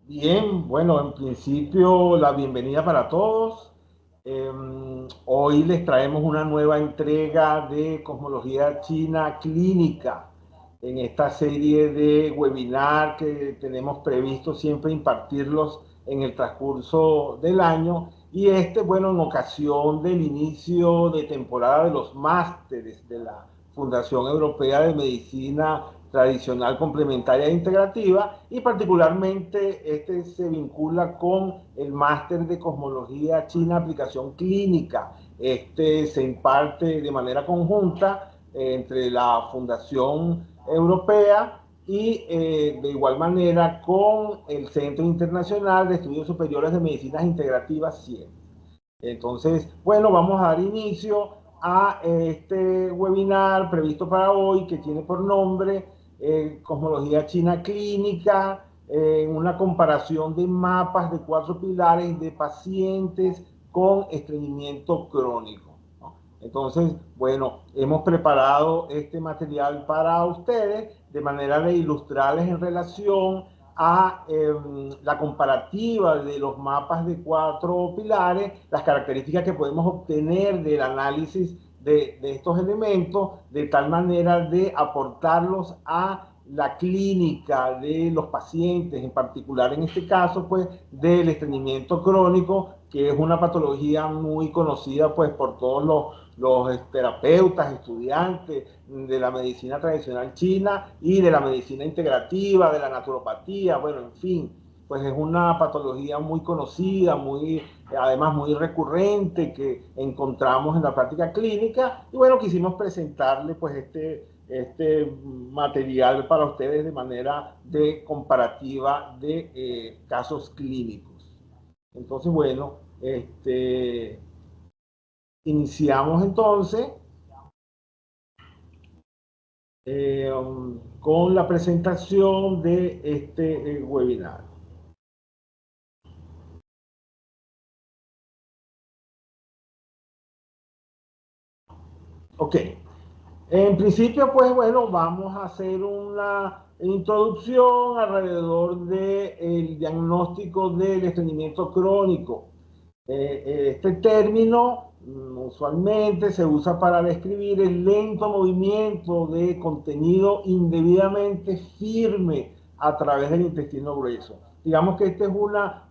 Bien, bueno, en principio la bienvenida para todos. Hoy les traemos una nueva entrega de Cosmología China Clínica en esta serie de webinar que tenemos previsto siempre impartirlos en el transcurso del año. Y bueno, en ocasión del inicio de temporada de los másteres de la Fundación Europea de Medicina Tradicional Complementaria e Integrativa, y particularmente este se vincula con el máster de Cosmología China Aplicación Clínica. Este se imparte de manera conjunta entre la Fundación Europea y de igual manera con el Centro Internacional de Estudios Superiores de Medicinas Integrativas CIEM. Entonces, bueno, vamos a dar inicio a este webinar previsto para hoy, que tiene por nombre Cosmología China Clínica, una comparación de mapas de 4 pilares de pacientes con estreñimiento crónico, ¿no? Entonces, bueno, hemos preparado este material para ustedes de manera de ilustrarles en relación a la comparativa de los mapas de 4 pilares, las características que podemos obtener del análisis de estos elementos, de tal manera de aportarlos a la clínica de los pacientes, en particular en este caso, pues, del estreñimiento crónico, que es una patología muy conocida, pues, por todos los terapeutas, estudiantes de la medicina tradicional china y de la medicina integrativa, de la naturopatía, bueno, en fin, pues es una patología muy conocida, además muy recurrente que encontramos en la práctica clínica. Y bueno, quisimos presentarle pues este material para ustedes de manera de comparativa de casos clínicos. Entonces, bueno, iniciamos entonces con la presentación de este webinar. Ok, en principio, pues bueno, vamos a hacer una introducción alrededor del diagnóstico del estreñimiento crónico. Este término usualmente se usa para describir el lento movimiento de contenido indebidamente firme a través del intestino grueso. Digamos que esta es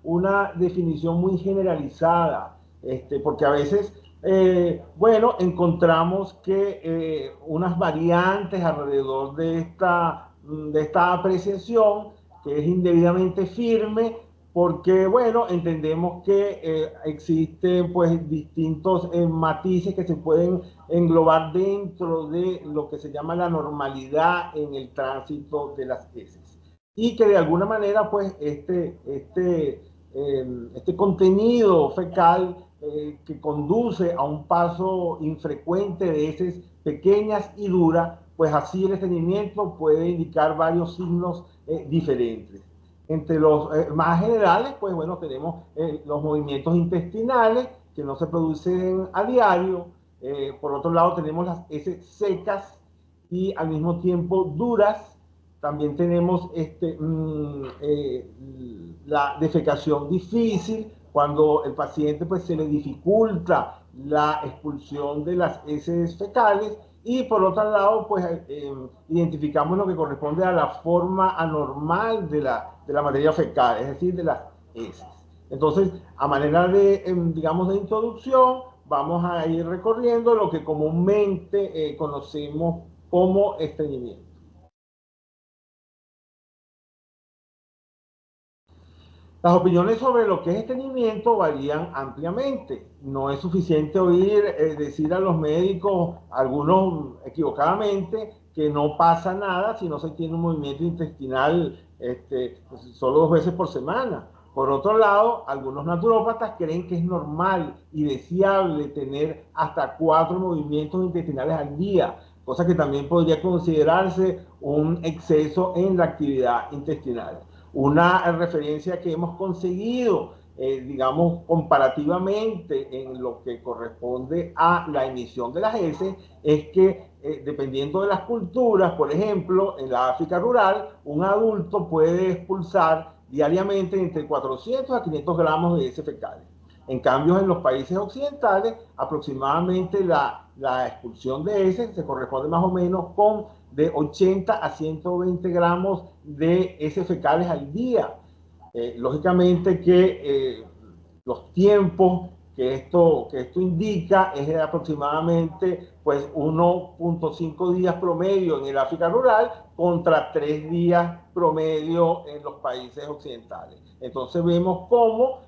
una definición muy generalizada, porque a veces, bueno, encontramos que unas variantes alrededor de esta apreciación, que es indebidamente firme, porque, bueno, entendemos que existen pues distintos matices que se pueden englobar dentro de lo que se llama la normalidad en el tránsito de las heces. Y que de alguna manera pues este contenido fecal que conduce a un paso infrecuente de heces pequeñas y duras, pues así el estreñimiento puede indicar varios signos diferentes. Entre los más generales, pues bueno, tenemos los movimientos intestinales que no se producen a diario. Por otro lado, tenemos las heces secas y al mismo tiempo duras. También tenemos la defecación difícil, cuando el paciente pues, se le dificulta la expulsión de las heces fecales. Y por otro lado, pues identificamos lo que corresponde a la forma anormal de la materia fecal, es decir, de las heces. Entonces, a manera de, digamos, de introducción, vamos a ir recorriendo lo que comúnmente conocemos como estreñimiento. Las opiniones sobre lo que es estreñimiento varían ampliamente. No es suficiente oír decir a los médicos, algunos equivocadamente, que no pasa nada si no se tiene un movimiento intestinal solo 2 veces por semana. Por otro lado, algunos naturópatas creen que es normal y deseable tener hasta 4 movimientos intestinales al día, cosa que también podría considerarse un exceso en la actividad intestinal. Una referencia que hemos conseguido, digamos, comparativamente en lo que corresponde a la emisión de las heces, es que dependiendo de las culturas, por ejemplo, en la África rural, un adulto puede expulsar diariamente entre 400 a 500 gramos de heces fecales. En cambio, en los países occidentales, aproximadamente la expulsión de heces se corresponde más o menos con de 80 a 120 gramos de heces fecales al día. Lógicamente que los tiempos que esto indica es de aproximadamente pues 1.5 días promedio en el África rural contra 3 días promedio en los países occidentales. Entonces vemos cómo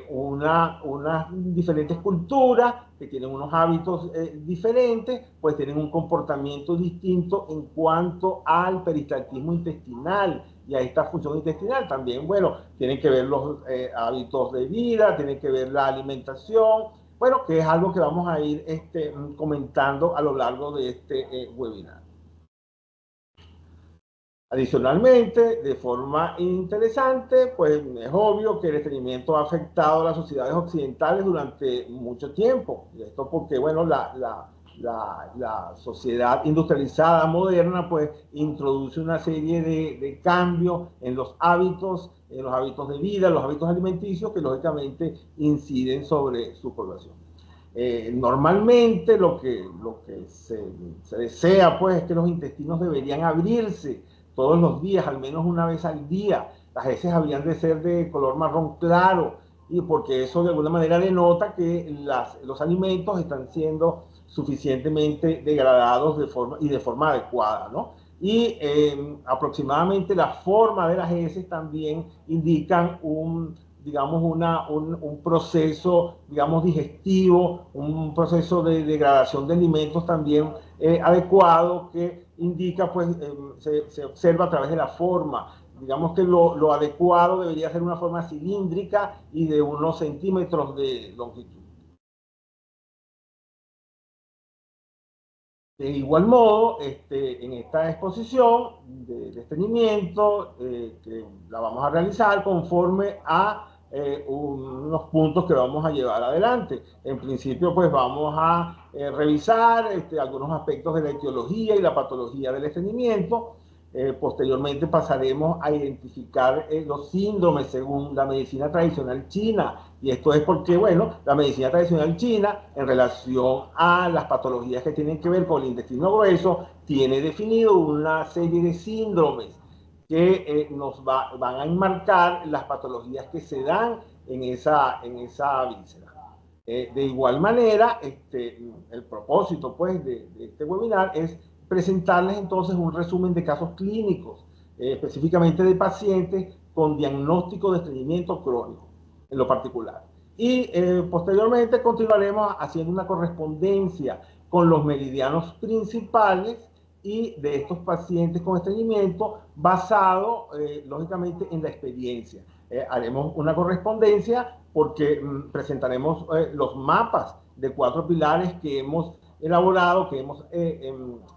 unas diferentes culturas que tienen unos hábitos diferentes, pues tienen un comportamiento distinto en cuanto al peristaltismo intestinal y a esta función intestinal. También, bueno, tienen que ver los hábitos de vida, tienen que ver la alimentación, bueno, que es algo que vamos a ir comentando a lo largo de este webinar. Adicionalmente, de forma interesante, pues es obvio que el estreñimiento ha afectado a las sociedades occidentales durante mucho tiempo. Y esto porque, bueno, la sociedad industrializada moderna, pues introduce una serie de cambios en los hábitos de vida, los hábitos alimenticios, que lógicamente inciden sobre su población. Normalmente lo que se desea, pues, es que los intestinos deberían abrirse todos los días, al menos una vez al día. Las heces habrían de ser de color marrón claro, y porque eso de alguna manera denota que los alimentos están siendo suficientemente degradados de forma adecuada, ¿no? Y aproximadamente la forma de las heces también indican digamos, un proceso, digamos, digestivo, un proceso de degradación de alimentos también adecuado que indica, pues, se observa a través de la forma. Digamos que lo adecuado debería ser una forma cilíndrica y de unos centímetros de longitud. De igual modo, en esta exposición de estreñimiento, que la vamos a realizar conforme a unos puntos que vamos a llevar adelante. En principio, pues vamos a revisar algunos aspectos de la etiología y la patología del estreñimiento. Posteriormente pasaremos a identificar los síndromes según la medicina tradicional china. Y esto es porque, bueno, la medicina tradicional china, en relación a las patologías que tienen que ver con el intestino grueso, tiene definido una serie de síndromes que nos van a enmarcar las patologías que se dan en esa víscera. De igual manera, el propósito, pues, de este webinar es presentarles entonces un resumen de casos clínicos, específicamente de pacientes con diagnóstico de estreñimiento crónico, en lo particular. Y posteriormente continuaremos haciendo una correspondencia con los meridianos principales y de estos pacientes con estreñimiento basado, lógicamente, en la experiencia. Haremos una correspondencia porque presentaremos los mapas de 4 pilares que hemos elaborado, que hemos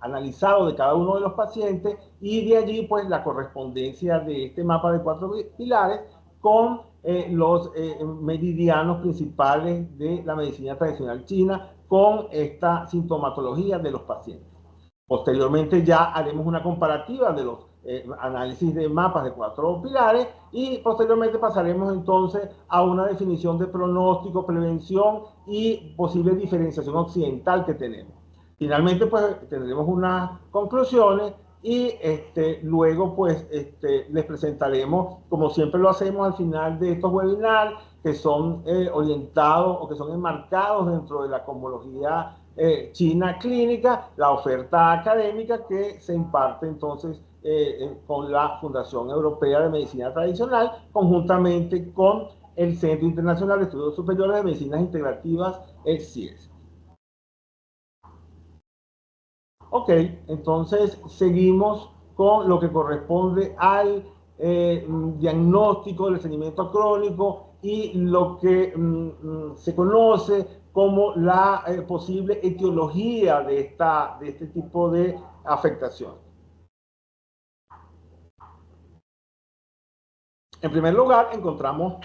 analizado de cada uno de los pacientes, y de allí pues la correspondencia de este mapa de 4 pilares con los meridianos principales de la medicina tradicional china con esta sintomatología de los pacientes. Posteriormente ya haremos una comparativa de los análisis de mapas de 4 pilares y posteriormente pasaremos entonces a una definición de pronóstico, prevención y posible diferenciación occidental que tenemos. Finalmente, pues tendremos unas conclusiones y luego pues les presentaremos, como siempre lo hacemos al final de estos webinars, que son orientados o que son enmarcados dentro de la cosmología China clínica, la oferta académica que se imparte entonces con la Fundación Europea de Medicina Tradicional, conjuntamente con el Centro Internacional de Estudios Superiores de Medicinas Integrativas, CIES. Ok, entonces seguimos con lo que corresponde al diagnóstico del estreñimiento crónico y lo que se conoce como la posible etiología de este tipo de afectación. En primer lugar, encontramos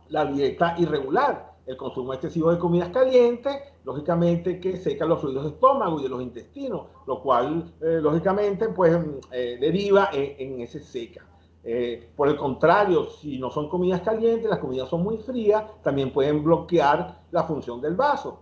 la dieta irregular. el consumo excesivo de comidas calientes, lógicamente que seca los fluidos de estómago y de los intestinos, lo cual, lógicamente, pues deriva en ese seca. Por el contrario, si no son comidas calientes, las comidas son muy frías, también pueden bloquear la función del vaso.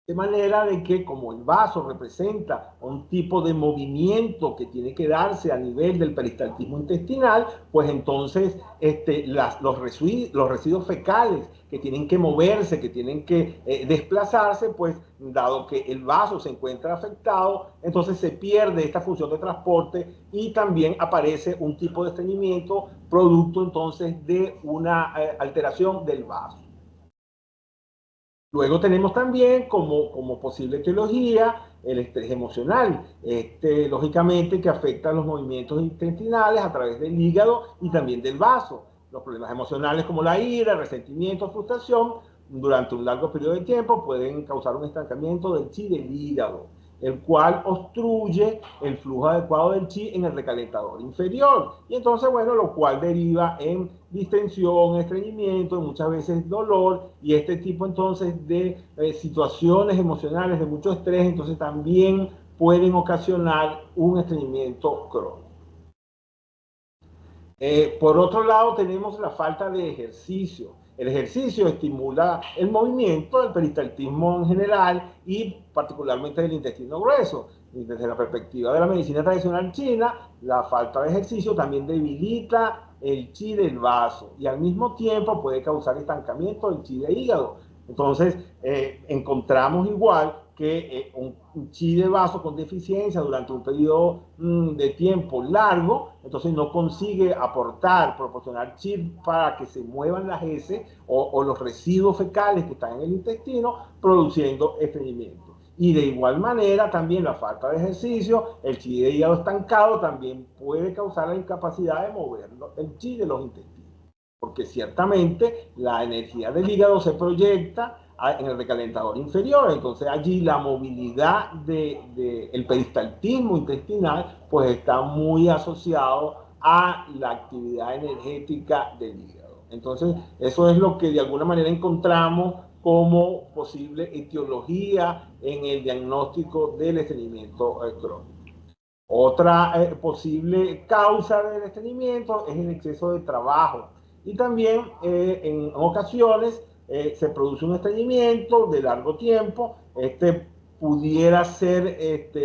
De manera de que como el vaso representa un tipo de movimiento que tiene que darse a nivel del peristaltismo intestinal, pues entonces los residuos fecales que tienen que moverse, que tienen que desplazarse, pues dado que el vaso se encuentra afectado, entonces se pierde esta función de transporte y también aparece un tipo de estreñimiento producto entonces de una alteración del vaso. Luego tenemos también como posible etiología el estrés emocional, lógicamente que afecta los movimientos intestinales a través del hígado y también del vaso. Los problemas emocionales como la ira, resentimiento, frustración, durante un largo periodo de tiempo pueden causar un estancamiento del chi del hígado, el cual obstruye el flujo adecuado del chi en el recalentador inferior. Y entonces, bueno, lo cual deriva en distensión, estreñimiento, muchas veces dolor, y este tipo entonces de situaciones emocionales de mucho estrés, entonces también pueden ocasionar un estreñimiento crónico. Por otro lado, tenemos la falta de ejercicio. El ejercicio estimula el movimiento del peristaltismo en general y particularmente del intestino grueso. Y desde la perspectiva de la medicina tradicional china, la falta de ejercicio también debilita el chi del vaso y al mismo tiempo puede causar estancamiento del chi de hígado. Entonces, encontramos igual que un chi de vaso con deficiencia durante un periodo de tiempo largo, entonces no consigue proporcionar chi para que se muevan las heces o los residuos fecales que están en el intestino, produciendo estreñimiento. Y de igual manera, también la falta de ejercicio, el chi de hígado estancado también puede causar la incapacidad de mover el chi de los intestinos. Porque ciertamente la energía del hígado se proyecta en el recalentador inferior, entonces allí la movilidad del peristaltismo intestinal pues está muy asociado a la actividad energética del hígado. Entonces eso es lo que de alguna manera encontramos como posible etiología en el diagnóstico del estreñimiento crónico. Otra posible causa del estreñimiento es el exceso de trabajo y también en ocasiones se produce un estreñimiento de largo tiempo. Pudiera ser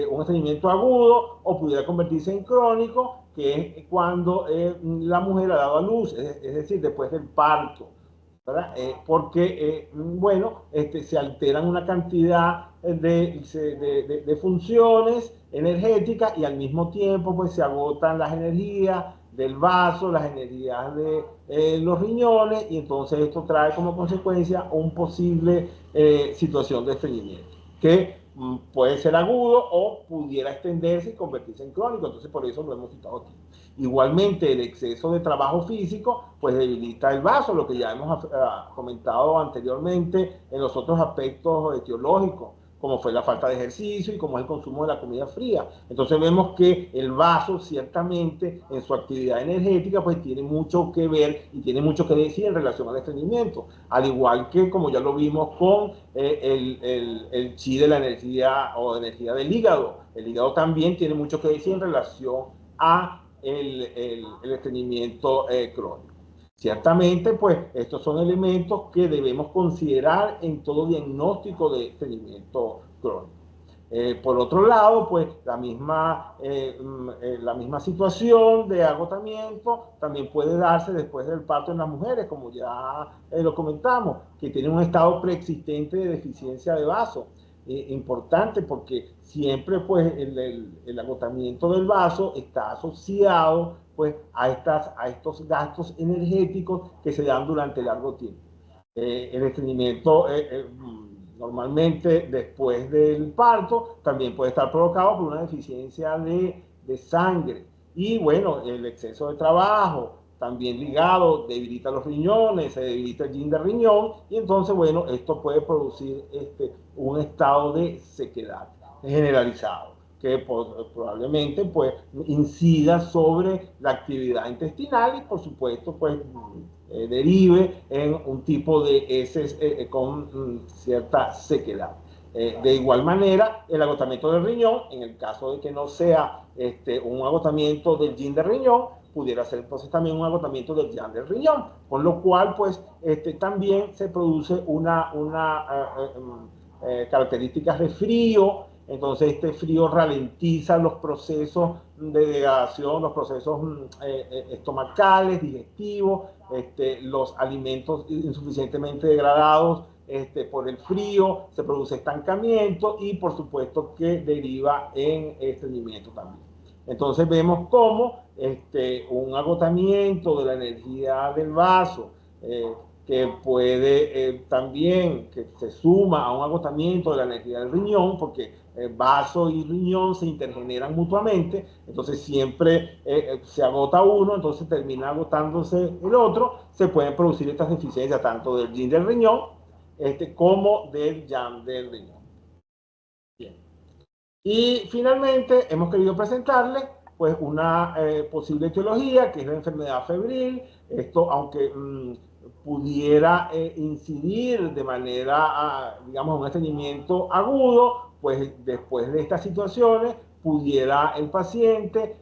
un estreñimiento agudo o pudiera convertirse en crónico, que es cuando la mujer ha dado a luz, es decir, después del parto. Porque, bueno, se alteran una cantidad de funciones energéticas y al mismo tiempo pues se agotan las energías del vaso, las energías de los riñones y entonces esto trae como consecuencia una posible situación de estreñimiento que puede ser agudo o pudiera extenderse y convertirse en crónico, entonces por eso lo hemos citado aquí. Igualmente, el exceso de trabajo físico pues debilita el vaso, lo que ya hemos comentado anteriormente en los otros aspectos etiológicos, como fue la falta de ejercicio y como es el consumo de la comida fría. Entonces vemos que el vaso ciertamente en su actividad energética pues tiene mucho que ver y tiene mucho que decir en relación al estreñimiento, al igual que como ya lo vimos con el chi de la energía o energía del hígado. El hígado también tiene mucho que decir en relación a el estreñimiento crónico. Ciertamente, pues, estos son elementos que debemos considerar en todo diagnóstico de estreñimiento crónico. Por otro lado, pues, la misma situación de agotamiento también puede darse después del parto en las mujeres, como ya lo comentamos, que tienen un estado preexistente de deficiencia de vaso. Importante porque siempre pues el agotamiento del vaso está asociado pues a estos gastos energéticos que se dan durante largo tiempo. El estreñimiento normalmente después del parto también puede estar provocado por una deficiencia de sangre y bueno, el exceso de trabajo también ligado, debilita los riñones, se debilita el yin de riñón y entonces, bueno, esto puede producir un estado de sequedad generalizado que probablemente pues incida sobre la actividad intestinal y por supuesto pues derive en un tipo de heces con cierta sequedad. De igual manera, el agotamiento del riñón, en el caso de que no sea un agotamiento del yin del riñón, pudiera ser entonces también un agotamiento del yang del riñón, con lo cual pues también se produce una características de frío. Entonces este frío ralentiza los procesos de degradación, los procesos estomacales, digestivos, los alimentos insuficientemente degradados por el frío, se produce estancamiento y por supuesto que deriva en estreñimiento también. Entonces vemos cómo un agotamiento de la energía del vaso, que puede también, que se suma a un agotamiento de la energía del riñón, porque vaso y riñón se intergeneran mutuamente, entonces siempre se agota uno, entonces termina agotándose el otro, se pueden producir estas deficiencias tanto del yin del riñón como del yang del riñón. Bien. Y finalmente hemos querido presentarles pues una posible etiología, que es la enfermedad febril. Esto, aunque pudiera incidir de manera, digamos, un estreñimiento agudo, pues después de estas situaciones pudiera el paciente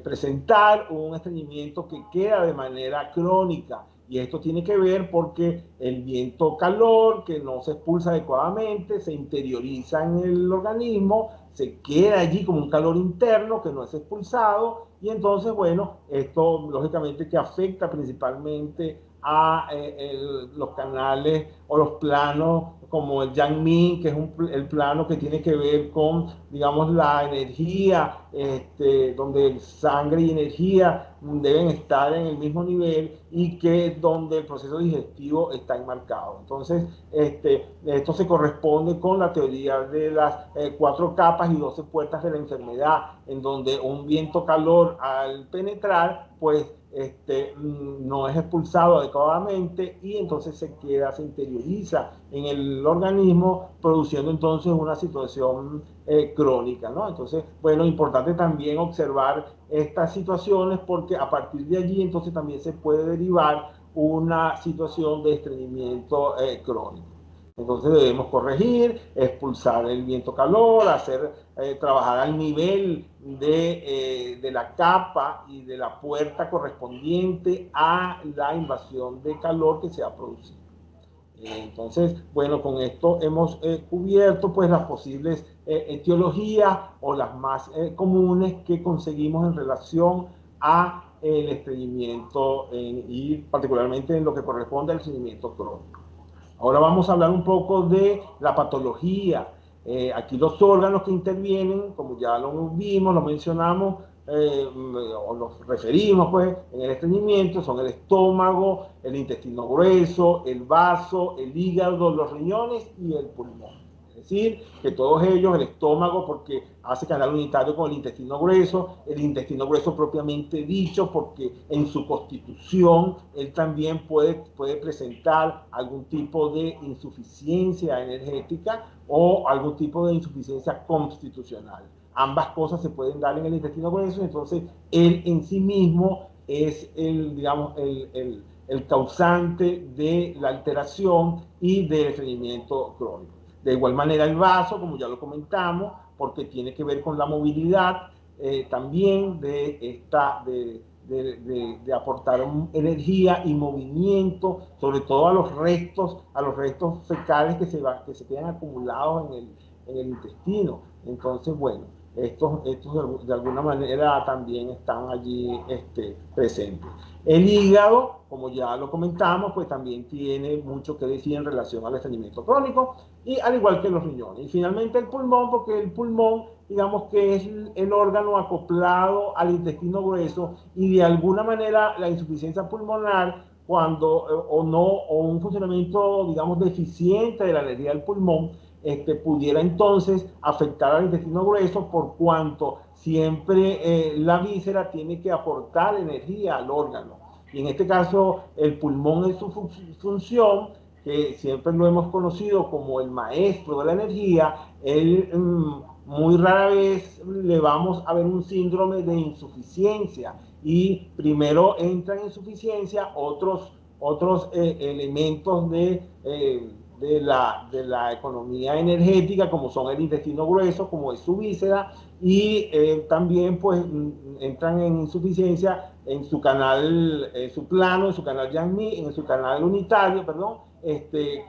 presentar un estreñimiento que queda de manera crónica. Y esto tiene que ver porque el viento calor que no se expulsa adecuadamente se interioriza en el organismo, se queda allí como un calor interno que no es expulsado, y entonces, bueno, esto lógicamente que afecta principalmente a los canales o los planos como el Yang Min, que es el plano que tiene que ver con, digamos, la energía, donde sangre y energía deben estar en el mismo nivel y que donde el proceso digestivo está enmarcado. Entonces, esto se corresponde con la teoría de las 4 capas y 12 puertas de la enfermedad, en donde un viento calor al penetrar, pues no es expulsado adecuadamente y entonces se queda, se interioriza en el organismo, produciendo entonces una situación crónica, ¿no? Entonces, bueno, importante también observar estas situaciones porque a partir de allí entonces también se puede derivar una situación de estreñimiento crónico. Entonces debemos corregir, expulsar el viento calor, trabajar al nivel de la capa y de la puerta correspondiente a la invasión de calor que se ha producido. Entonces, bueno, con esto hemos cubierto pues las posibles etiologías o las más comunes que conseguimos en relación a el estreñimiento y particularmente en lo que corresponde al estreñimiento crónico. Ahora vamos a hablar un poco de la patología. Aquí los órganos que intervienen, como ya lo vimos, lo mencionamos, o los referimos pues en el estreñimiento, son el estómago, el intestino grueso, el vaso, el hígado, los riñones y el pulmón. Es decir, que todos ellos, el estómago porque hace canal unitario con el intestino grueso propiamente dicho porque en su constitución él también puede presentar algún tipo de insuficiencia energética o algún tipo de insuficiencia constitucional. Ambas cosas se pueden dar en el intestino grueso, entonces él en sí mismo es digamos, el causante de la alteración y del estreñimiento crónico. De igual manera el vaso, como ya lo comentamos, porque tiene que ver con la movilidad también de aportar energía y movimiento, sobre todo a los restos fecales que se quedan acumulados en el intestino. Entonces, bueno, estos de alguna manera también están allí presentes. El hígado, como ya lo comentamos, pues también tiene mucho que decir en relación al estreñimiento crónico, y al igual que los riñones. Y finalmente el pulmón, porque el pulmón, digamos que es el órgano acoplado al intestino grueso, y de alguna manera la insuficiencia pulmonar, o un funcionamiento, digamos, deficiente de la energía del pulmón, pudiera entonces afectar al intestino grueso, por cuanto siempre la víscera tiene que aportar energía al órgano. Y en este caso, el pulmón en su función, que siempre lo hemos conocido como el maestro de la energía, muy rara vez le vamos a ver un síndrome de insuficiencia. y primero entran en insuficiencia otros elementos de la economía energética, como son el intestino grueso, como es su víscera, y también pues entran en insuficiencia en su canal, su plano, en su canal Yang-Mi, en su canal unitario, perdón,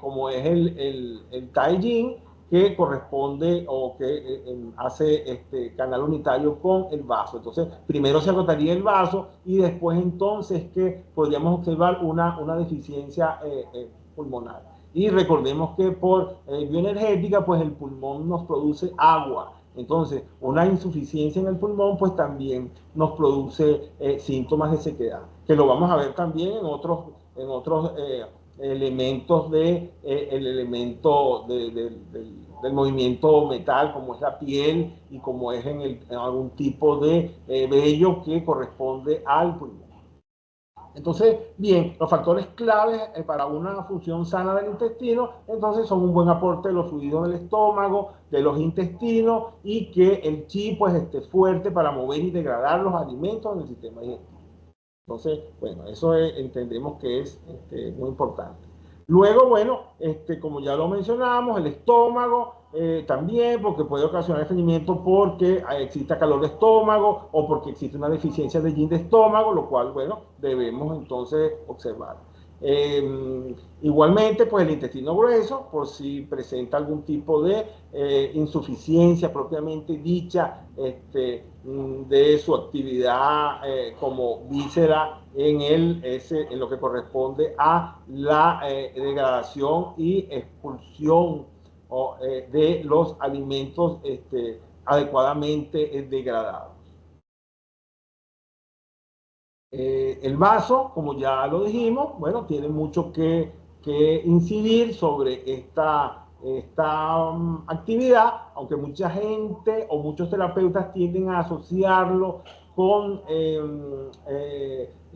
como es el Taijin, que corresponde o que hace este canal unitario con el vaso. Entonces, primero se agotaría el vaso y después entonces que podríamos observar una deficiencia pulmonar. Y recordemos que por bioenergética, pues el pulmón nos produce agua. Entonces, una insuficiencia en el pulmón, pues también nos produce síntomas de sequedad, que lo vamos a ver también en otros elementos el elemento del movimiento metal, como es la piel y como es en algún tipo de vello que corresponde al pulmón. Entonces, bien, los factores claves para una función sana del intestino, entonces son un buen aporte de los fluidos del estómago, de los intestinos, y que el chi pues esté fuerte para mover y degradar los alimentos en el sistema digestivo. Entonces, bueno, eso entendemos que es muy importante. Luego, bueno, como ya lo mencionamos, el estómago también, porque puede ocasionar estreñimiento porque exista calor de estómago o porque existe una deficiencia de yin de estómago, lo cual, bueno, debemos entonces observar. Igualmente, pues el intestino grueso, por si presenta algún tipo de insuficiencia propiamente dicha de su actividad como víscera en lo que corresponde a la degradación y expulsión de los alimentos adecuadamente degradados. El vaso, como ya lo dijimos, bueno, tiene mucho que incidir sobre esta actividad, aunque mucha gente o muchos terapeutas tienden a asociarlo con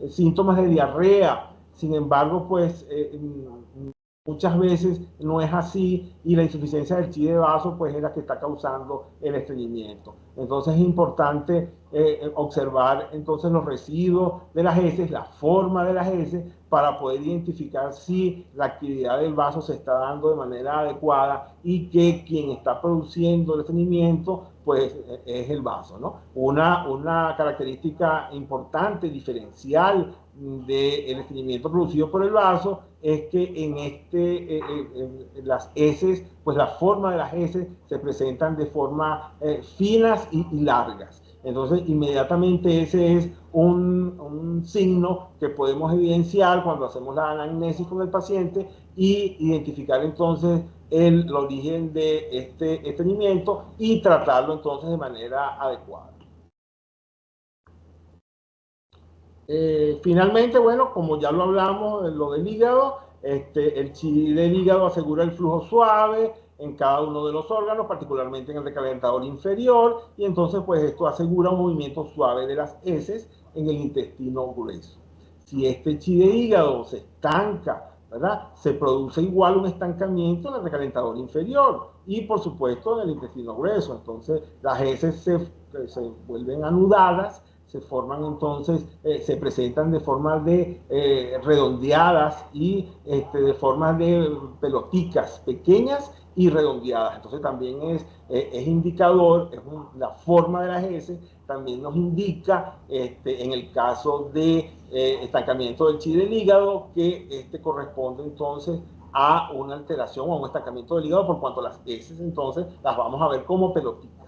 síntomas de diarrea. Sin embargo, pues muchas veces no es así, y la insuficiencia del chi de vaso pues es la que está causando el estreñimiento. Entonces es importante observar entonces los residuos de las heces, la forma de las heces, para poder identificar si la actividad del vaso se está dando de manera adecuada y que quien está produciendo el estreñimiento pues es el vaso, ¿no? Una característica importante, diferencial del estreñimiento producido por el vaso es que en las heces, pues la forma de las heces se presentan de forma finas y largas. Entonces, inmediatamente ese es un signo que podemos evidenciar cuando hacemos la anamnesis con el paciente y identificar entonces el origen de este estreñimiento y tratarlo entonces de manera adecuada. Finalmente, bueno, como ya lo hablamos, lo del hígado, el chi del hígado asegura el flujo suave en cada uno de los órganos, particularmente en el recalentador inferior, y entonces pues esto asegura un movimiento suave de las heces en el intestino grueso. Si este chi de hígado se estanca, ¿verdad? Se produce igual un estancamiento en el recalentador inferior y por supuesto en el intestino grueso. Entonces las heces se vuelven anudadas, se forman entonces, se presentan de formas redondeadas y de formas de peloticas pequeñas y redondeadas. Entonces también es indicador, la forma de las heces también nos indica, en el caso de estancamiento del chi del hígado, que corresponde entonces a una alteración o a un estancamiento del hígado, por cuanto las heces entonces las vamos a ver como pelotitas.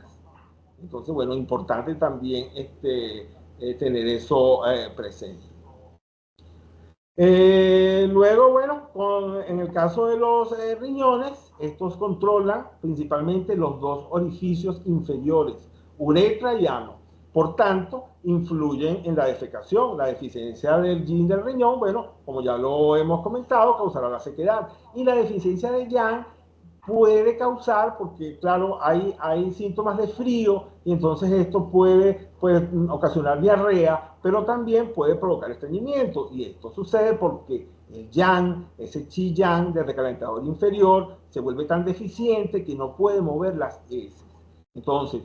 Entonces, bueno, importante también tener eso presente. Luego, bueno, en el caso de los riñones, estos controlan principalmente los dos orificios inferiores, uretra y ano. Por tanto, influyen en la defecación. La deficiencia del yin del riñón, bueno, como ya lo hemos comentado, causará la sequedad. Y la deficiencia de yang puede causar, porque claro, hay síntomas de frío y entonces esto puede ocasionar diarrea, pero también puede provocar estreñimiento, y esto sucede porque el yang, ese chi yang del recalentador inferior, se vuelve tan deficiente que no puede mover las heces. Entonces,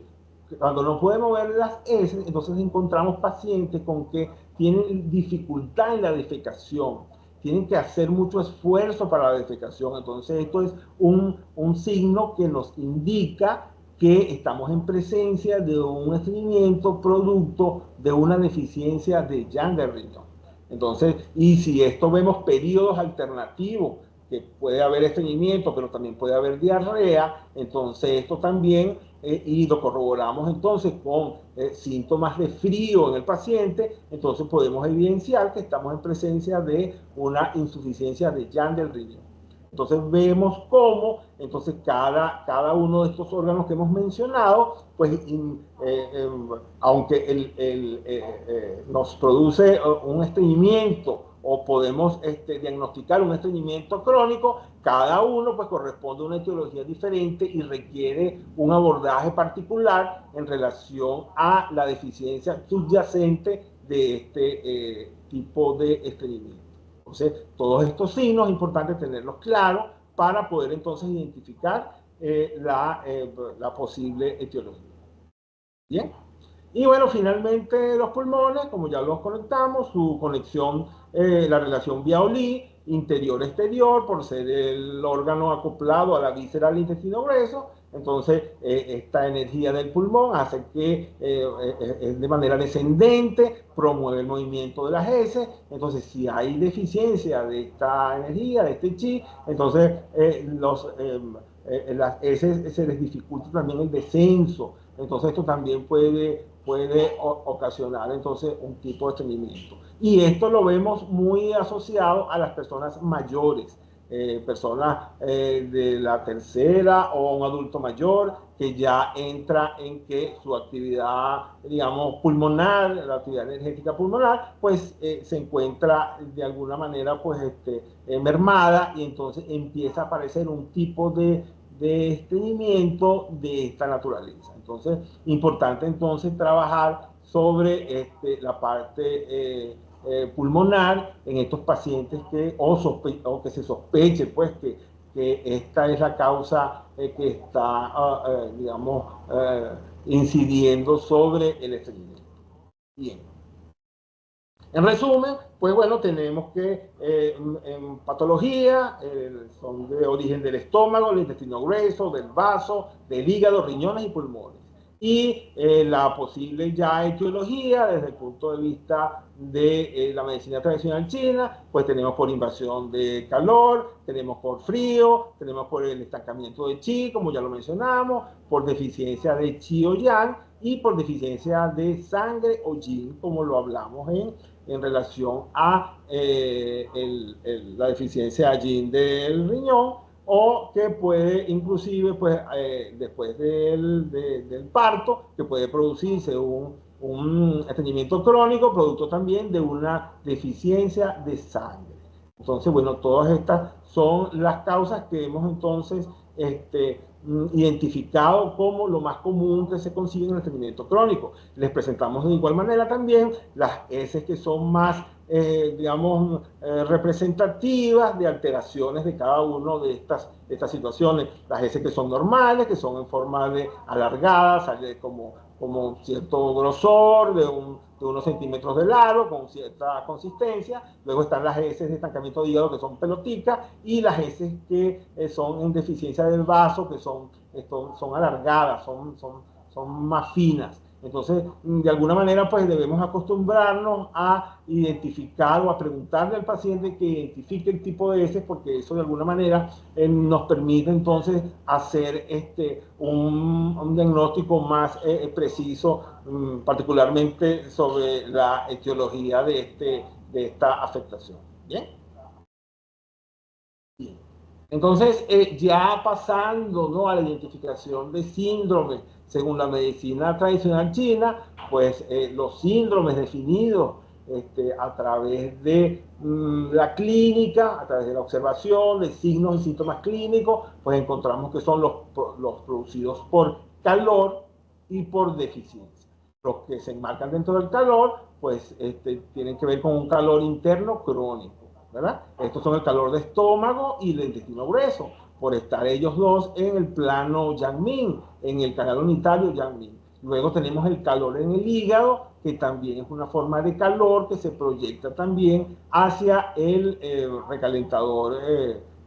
cuando no puede mover las heces, entonces encontramos pacientes con que tienen dificultad en la defecación, tienen que hacer mucho esfuerzo para la defecación. Entonces esto es un signo que nos indica que estamos en presencia de un estreñimiento producto de una deficiencia de yang del riñón. Entonces, y si esto vemos periodos alternativos, que puede haber estreñimiento, pero también puede haber diarrea, entonces esto también, y lo corroboramos entonces con síntomas de frío en el paciente, entonces podemos evidenciar que estamos en presencia de una insuficiencia de yang del riñón. Entonces vemos cómo, entonces cada uno de estos órganos que hemos mencionado, pues aunque nos produce un estreñimiento o podemos diagnosticar un estreñimiento crónico, cada uno pues corresponde a una etiología diferente y requiere un abordaje particular en relación a la deficiencia subyacente de este tipo de estreñimiento. Entonces, todos estos signos es importante tenerlos claros para poder entonces identificar la posible etiología. Bien. Y bueno, finalmente los pulmones, como ya los conectamos, su conexión, la relación vía-olí, interior-exterior, por ser el órgano acoplado a la víscera del intestino grueso. Entonces, esta energía del pulmón hace que de manera descendente promueve el movimiento de las heces. Entonces, si hay deficiencia de esta energía, de este chi, entonces las heces se les dificulta también el descenso. Entonces, esto también puede ocasionar entonces un tipo de estreñimiento. Y esto lo vemos muy asociado a las personas mayores, personas de la tercera o un adulto mayor que ya entra en que su actividad, digamos, pulmonar, la actividad energética pulmonar, pues se encuentra de alguna manera pues mermada, y entonces empieza a aparecer un tipo de estreñimiento de esta naturaleza. Entonces, importante entonces trabajar sobre la parte pulmonar en estos pacientes que, o que se sospeche pues que esta es la causa que está, digamos, incidiendo sobre el estreñimiento. Bien. En resumen, pues bueno, tenemos que en patología son de origen del estómago, del intestino grueso, del vaso, del hígado, riñones y pulmones. Y la posible ya etiología desde el punto de vista de la medicina tradicional china, pues tenemos por invasión de calor, tenemos por frío, tenemos por el estancamiento de chi, como ya lo mencionamos, por deficiencia de chi o yang, y por deficiencia de sangre o yin, como lo hablamos en relación a la deficiencia yin del riñón, o que puede inclusive, pues, después del parto, que puede producirse un estreñimiento crónico, producto también de una deficiencia de sangre. Entonces, bueno, todas estas son las causas que hemos entonces identificado como lo más común que se consigue en el estreñimiento crónico. Les presentamos de igual manera también las heces que son más, digamos, representativas de alteraciones de cada una de estas situaciones. Las heces que son normales, que son en forma de alargadas, sale como cierto grosor, de unos centímetros de largo, con cierta consistencia. Luego están las heces de estancamiento de hígado, que son peloticas, y las heces que son en deficiencia del vaso, que son alargadas, son más finas. Entonces, de alguna manera, pues debemos acostumbrarnos a identificar o a preguntarle al paciente que identifique el tipo de heces, porque eso de alguna manera nos permite entonces hacer un diagnóstico más preciso, particularmente sobre la etiología de esta afectación. ¿Bien? Bien. Entonces, ya pasando, ¿no?, a la identificación de síndromes según la medicina tradicional china, pues los síndromes definidos a través de la clínica, a través de la observación de signos y síntomas clínicos, pues encontramos que son los producidos por calor y por deficiencia. Los que se enmarcan dentro del calor, pues tienen que ver con un calor interno crónico, ¿verdad? Estos son el calor de estómago y el intestino grueso, por estar ellos dos en el plano Yang-Min, en el canal unitario Yang-Min. Luego tenemos el calor en el hígado, que también es una forma de calor que se proyecta también hacia el recalentador,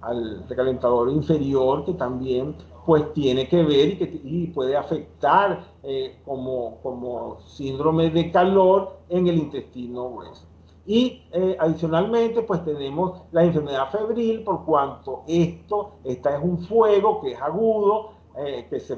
al recalentador inferior, que también pues tiene que ver y puede afectar como síndrome de calor en el intestino grueso. Y adicionalmente, pues tenemos la enfermedad febril, por cuanto esta es un fuego que es agudo, que se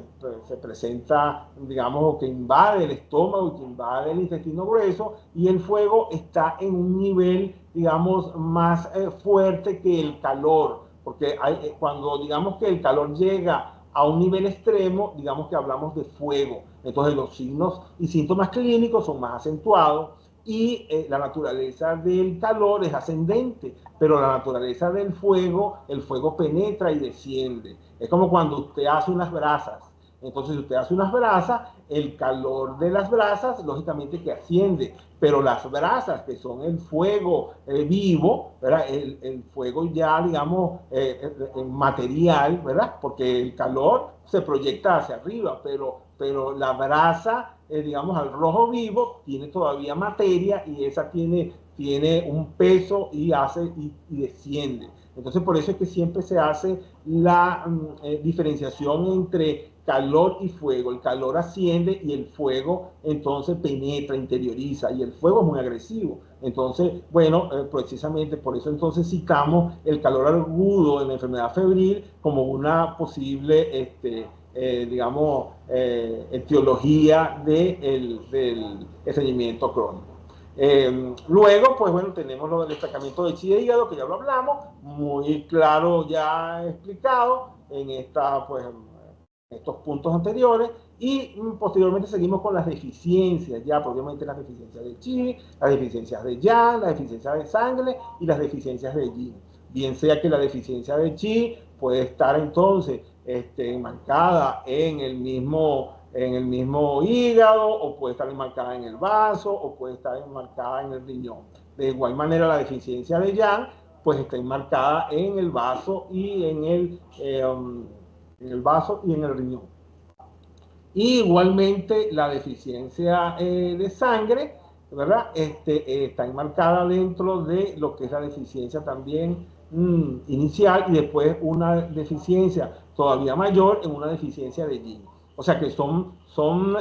presenta, digamos, que invade el estómago, que invade el intestino grueso, y el fuego está en un nivel, digamos, más fuerte que el calor, porque cuando digamos que el calor llega a un nivel extremo, digamos que hablamos de fuego. Entonces los signos y síntomas clínicos son más acentuados y la naturaleza del calor es ascendente, pero la naturaleza del fuego, el fuego penetra y desciende. Es como cuando usted hace unas brasas. Entonces, si usted hace unas brasas, el calor de las brasas, lógicamente que asciende, pero las brasas, que son el fuego vivo, ¿verdad? El fuego ya, digamos, material, ¿verdad? Porque el calor se proyecta hacia arriba, pero la brasa, digamos, al rojo vivo, tiene todavía materia y esa tiene un peso y desciende. Entonces, por eso es que siempre se hace la diferenciación entre calor y fuego. El calor asciende y el fuego entonces penetra, interioriza, y el fuego es muy agresivo. Entonces, bueno, precisamente por eso entonces citamos el calor agudo en la enfermedad febril como una posible, digamos, etiología del estreñimiento crónico. Luego, pues bueno, tenemos lo del destacamiento de chi de hígado, que ya lo hablamos, muy claro ya explicado en estos puntos anteriores, y posteriormente seguimos con las deficiencias, ya obviamente las deficiencias de chi, las deficiencias de yang, las deficiencias de sangre y las deficiencias de yin. Bien sea que la deficiencia de chi puede estar entonces enmarcada en el mismo hígado, o puede estar enmarcada en el vaso, o puede estar enmarcada en el riñón. De igual manera, la deficiencia de yang pues está enmarcada en el vaso y en el vaso y en el riñón. Y igualmente la deficiencia de sangre, ¿verdad? Está enmarcada dentro de lo que es la deficiencia también inicial, y después una deficiencia todavía mayor en una deficiencia de yin. O sea que son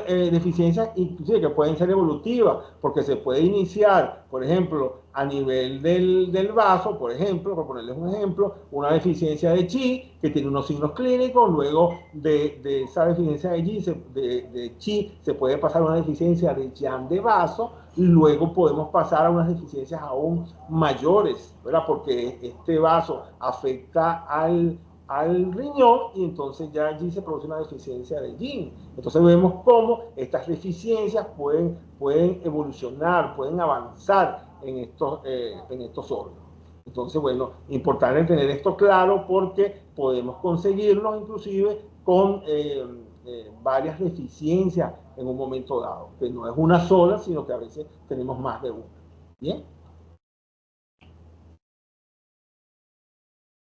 deficiencias inclusive que pueden ser evolutivas, porque se puede iniciar, por ejemplo, a nivel del vaso, por ejemplo, por ponerles un ejemplo, una deficiencia de chi que tiene unos signos clínicos. Luego de esa deficiencia de chi se puede pasar a una deficiencia de yang de vaso, y luego podemos pasar a unas deficiencias aún mayores, ¿verdad? Porque este vaso afecta al riñón, y entonces ya allí se produce una deficiencia de yin. Entonces vemos cómo estas deficiencias pueden evolucionar, pueden avanzar en estos órganos. Entonces, bueno, importante tener esto claro, porque podemos conseguirlo inclusive con varias deficiencias en un momento dado, que no es una sola, sino que a veces tenemos más de una. ¿Bien?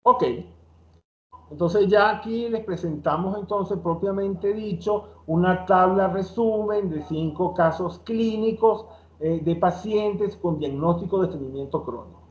Ok. Entonces ya aquí les presentamos entonces propiamente dicho una tabla resumen de 5 casos clínicos de pacientes con diagnóstico de estreñimiento crónico.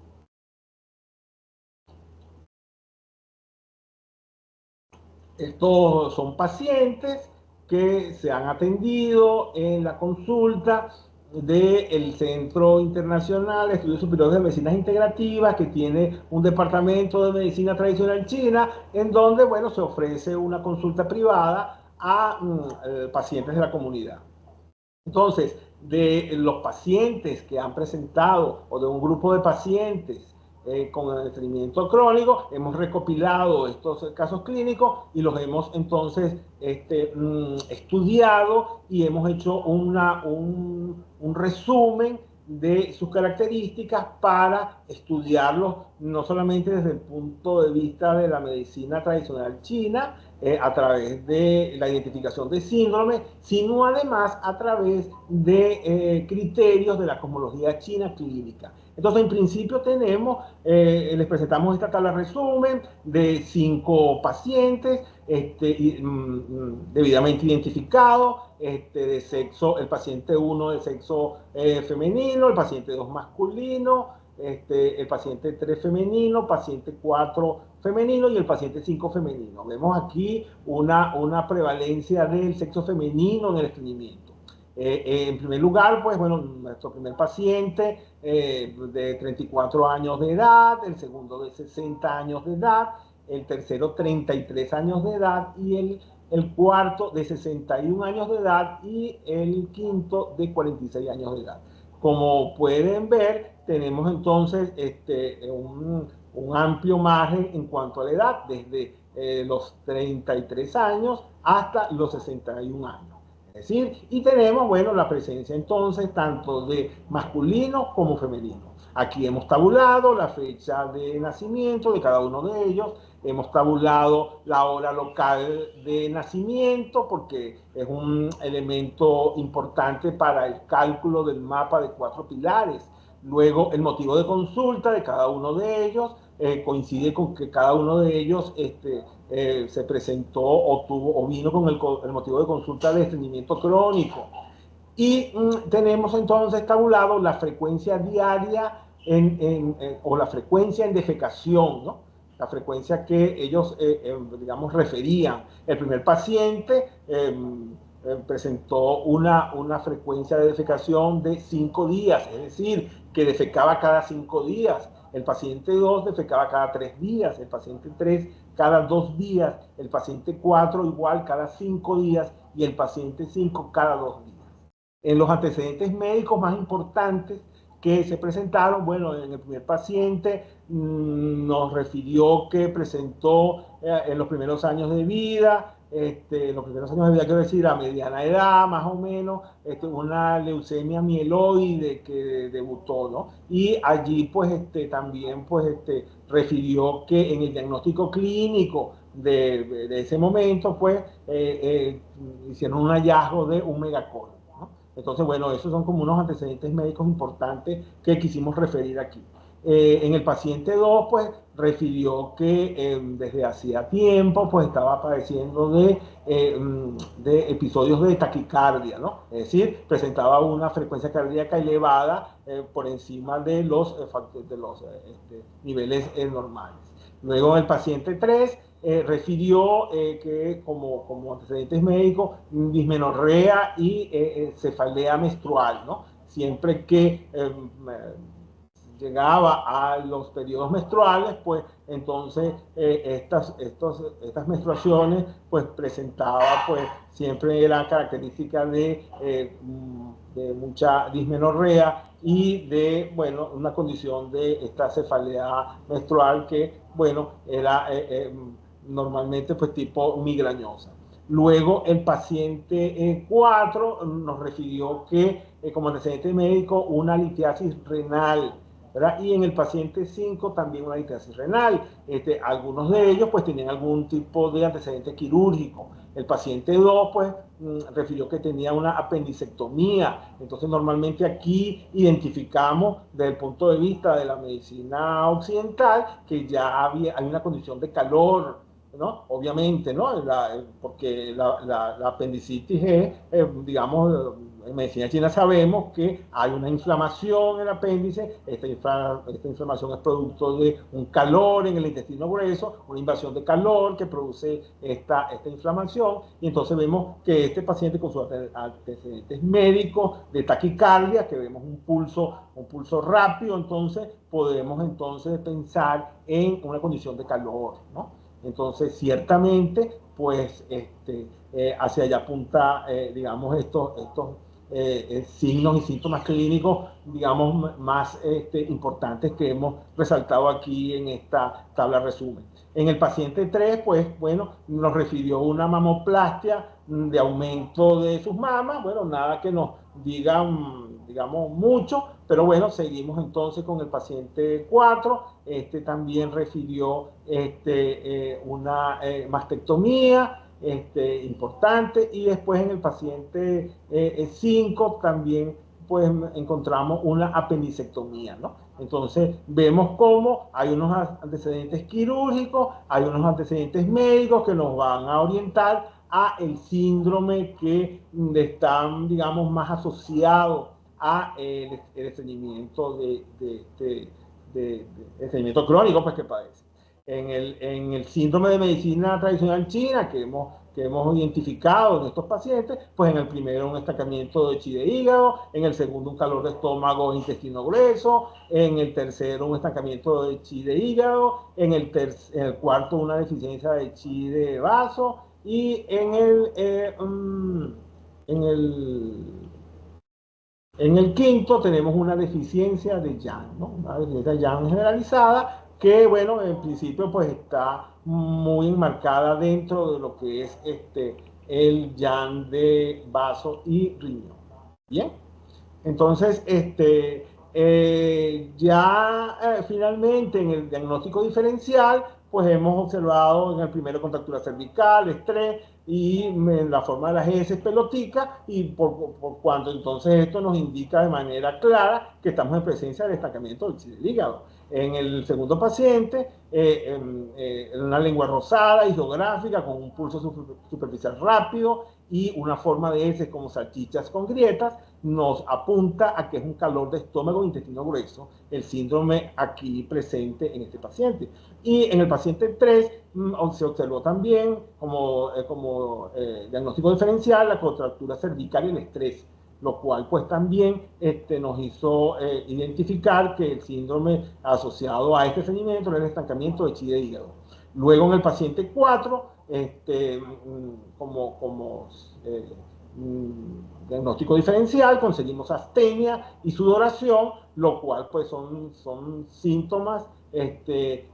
Estos son pacientes que se han atendido en la consulta del Centro Internacional de Estudios Superiores de Medicinas Integrativas, que tiene un departamento de medicina tradicional china, en donde, bueno, se ofrece una consulta privada a pacientes de la comunidad. Entonces, de los pacientes que han presentado, o de un grupo de pacientes con estreñimiento crónico, hemos recopilado estos casos clínicos y los hemos entonces estudiado, y hemos hecho un resumen de sus características para estudiarlos no solamente desde el punto de vista de la medicina tradicional china, a través de la identificación de síndromes, sino además a través de criterios de la cosmología china clínica. Entonces, en principio tenemos, les presentamos esta tabla resumen de 5 pacientes debidamente identificados, de sexo, el paciente 1 de sexo femenino, el paciente 2 masculino, el paciente 3 femenino, paciente 4 femenino y el paciente 5 femenino. Vemos aquí una prevalencia del sexo femenino en el estreñimiento. En primer lugar, pues bueno, nuestro primer paciente de 34 años de edad, el segundo de 60 años de edad, el tercero 33 años de edad y el cuarto de 61 años de edad y el quinto de 46 años de edad. Como pueden ver, tenemos entonces un amplio margen en cuanto a la edad, desde los 33 años hasta los 61 años. Es decir, y tenemos, bueno, la presencia entonces tanto de masculino como femenino. Aquí hemos tabulado la fecha de nacimiento de cada uno de ellos, hemos tabulado la hora local de nacimiento porque es un elemento importante para el cálculo del mapa de 4 pilares. Luego, el motivo de consulta de cada uno de ellos coincide con que cada uno de ellos se presentó o vino con el motivo de consulta de estreñimiento crónico. Y tenemos entonces tabulado la frecuencia diaria o la frecuencia en defecación, ¿no? La frecuencia que ellos, digamos, referían. El primer paciente presentó una frecuencia de defecación de 5 días, es decir, que defecaba cada 5 días. El paciente 2 defecaba cada 3 días, el paciente 3 cada 2 días, el paciente 4 igual cada 5 días y el paciente 5 cada 2 días. En los antecedentes médicos más importantes que se presentaron, bueno, en el primer paciente nos refirió que presentó en los primeros años de vida, los primeros años de vida, quiero decir, a mediana edad, más o menos, una leucemia mieloide que debutó, ¿no? Y allí, pues, también, pues, refirió que en el diagnóstico clínico de ese momento, pues, hicieron un hallazgo de un megacolon. Entonces, bueno, esos son como unos antecedentes médicos importantes que quisimos referir aquí. En el paciente 2, pues, refirió que desde hacía tiempo, pues, estaba padeciendo de episodios de taquicardia, ¿no? Es decir, presentaba una frecuencia cardíaca elevada por encima de los niveles normales. Luego, el paciente 3, refirió que como antecedentes médicos, dismenorrea y cefalea menstrual, ¿no? Siempre que llegaba a los periodos menstruales, pues entonces estas menstruaciones pues presentaba pues siempre la característica de mucha dismenorrea y de, bueno, una condición de esta cefalea menstrual que, bueno, era normalmente pues tipo migrañosa. Luego el paciente 4 nos refirió que como antecedente médico una litiasis renal, ¿verdad? Y en el paciente 5 también una litiasis renal. Algunos de ellos pues tenían algún tipo de antecedente quirúrgico. El paciente 2 pues refirió que tenía una apendicectomía. Entonces normalmente aquí identificamos desde el punto de vista de la medicina occidental que ya hay una condición de calor, ¿no? Obviamente, ¿no? Porque la apendicitis es, digamos, en medicina china sabemos que hay una inflamación en el apéndice, esta inflamación es producto de un calor en el intestino grueso, una invasión de calor que produce esta inflamación, y entonces vemos que este paciente con sus antecedentes médicos de taquicardia, que vemos un pulso rápido, entonces podemos entonces pensar en una condición de calor, ¿no? Entonces, ciertamente, pues, hacia allá apunta, digamos, estos signos y síntomas clínicos, digamos, más importantes que hemos resaltado aquí en esta tabla resumen. En el paciente 3, pues, bueno, nos refirió una mamoplastia de aumento de sus mamas, bueno, nada que nos diga, digamos, mucho, pero bueno, seguimos entonces con el paciente 4. Este también refirió una mastectomía importante, y después en el paciente 5 también pues encontramos una apendicectomía, ¿no? Entonces vemos cómo hay unos antecedentes quirúrgicos, hay unos antecedentes médicos que nos van a orientar a el síndrome que están, digamos, más asociado a el estreñimiento estreñimiento crónico, pues, que padece. En el síndrome de medicina tradicional china que hemos identificado en estos pacientes, pues en el primero un estancamiento de chi de hígado, en el segundo un calor de estómago e intestino grueso, en el tercero un estancamiento de chi de hígado, en el cuarto una deficiencia de chi de vaso, y en el quinto tenemos una deficiencia de Yang, ¿no? Una deficiencia de Yang generalizada que, bueno, en principio pues está muy enmarcada dentro de lo que es el Yang de vaso y riñón. Bien, entonces finalmente en el diagnóstico diferencial pues hemos observado en el primero contractura cervical, estrés, y en la forma de las heces pelotica, y por cuanto entonces esto nos indica de manera clara que estamos en presencia del estancamiento del hígado. En el segundo paciente, una lengua rosada y geográfica con un pulso superficial rápido y una forma de heces como salchichas con grietas, nos apunta a que es un calor de estómago e intestino grueso, el síndrome aquí presente en este paciente. Y en el paciente 3 se observó también como diagnóstico diferencial la contractura cervical y el estrés, lo cual pues también nos hizo identificar que el síndrome asociado a este estreñimiento era el estancamiento de chi de hígado. Luego en el paciente 4, diagnóstico diferencial, conseguimos astenia y sudoración, lo cual pues son síntomas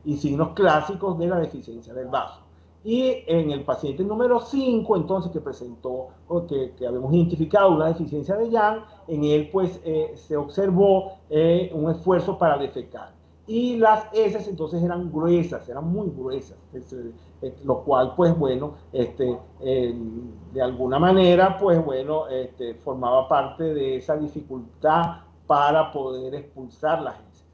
y signos clásicos de la deficiencia del vaso. Y en el paciente número 5, entonces, que presentó, o que habíamos identificado una deficiencia de Yang, en él pues se observó un esfuerzo para defecar. Y las heces entonces eran gruesas, eran muy gruesas, lo cual pues bueno, de alguna manera pues bueno, formaba parte de esa dificultad para poder expulsar las heces.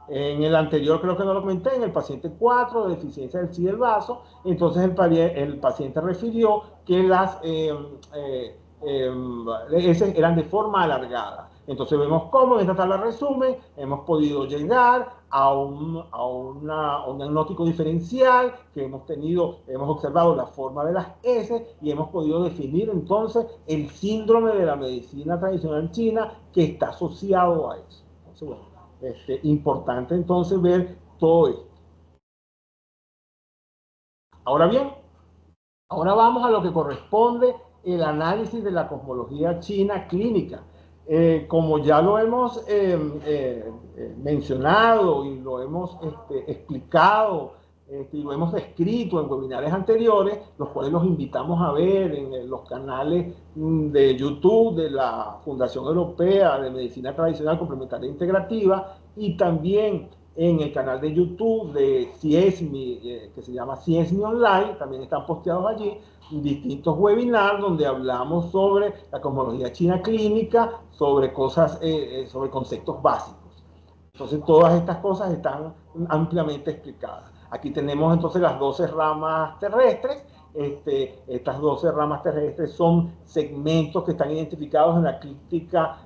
En el anterior creo que no lo comenté, en el paciente 4 de deficiencia del chi del vaso, entonces el paciente refirió que las heces eran de forma alargada. Entonces vemos cómo en esta tabla resumen hemos podido llegar a un diagnóstico diferencial que hemos observado la forma de las heces y hemos podido definir entonces el síndrome de la medicina tradicional china que está asociado a eso. Entonces, bueno, importante entonces ver todo esto. Ahora bien, ahora vamos a lo que corresponde el análisis de la cosmología china clínica. Como ya lo hemos mencionado y lo hemos explicado y lo hemos descrito en webinares anteriores, los cuales los invitamos a ver en los canales de YouTube de la Fundación Europea de Medicina Tradicional Complementaria e Integrativa, y también en el canal de YouTube de CIESMI, que se llama CIESMI Online, también están posteados allí distintos webinars donde hablamos sobre la cosmología china clínica, sobre sobre conceptos básicos. Entonces todas estas cosas están ampliamente explicadas. Aquí tenemos entonces las 12 ramas terrestres. Estas 12 ramas terrestres son segmentos que están identificados en la eclíptica,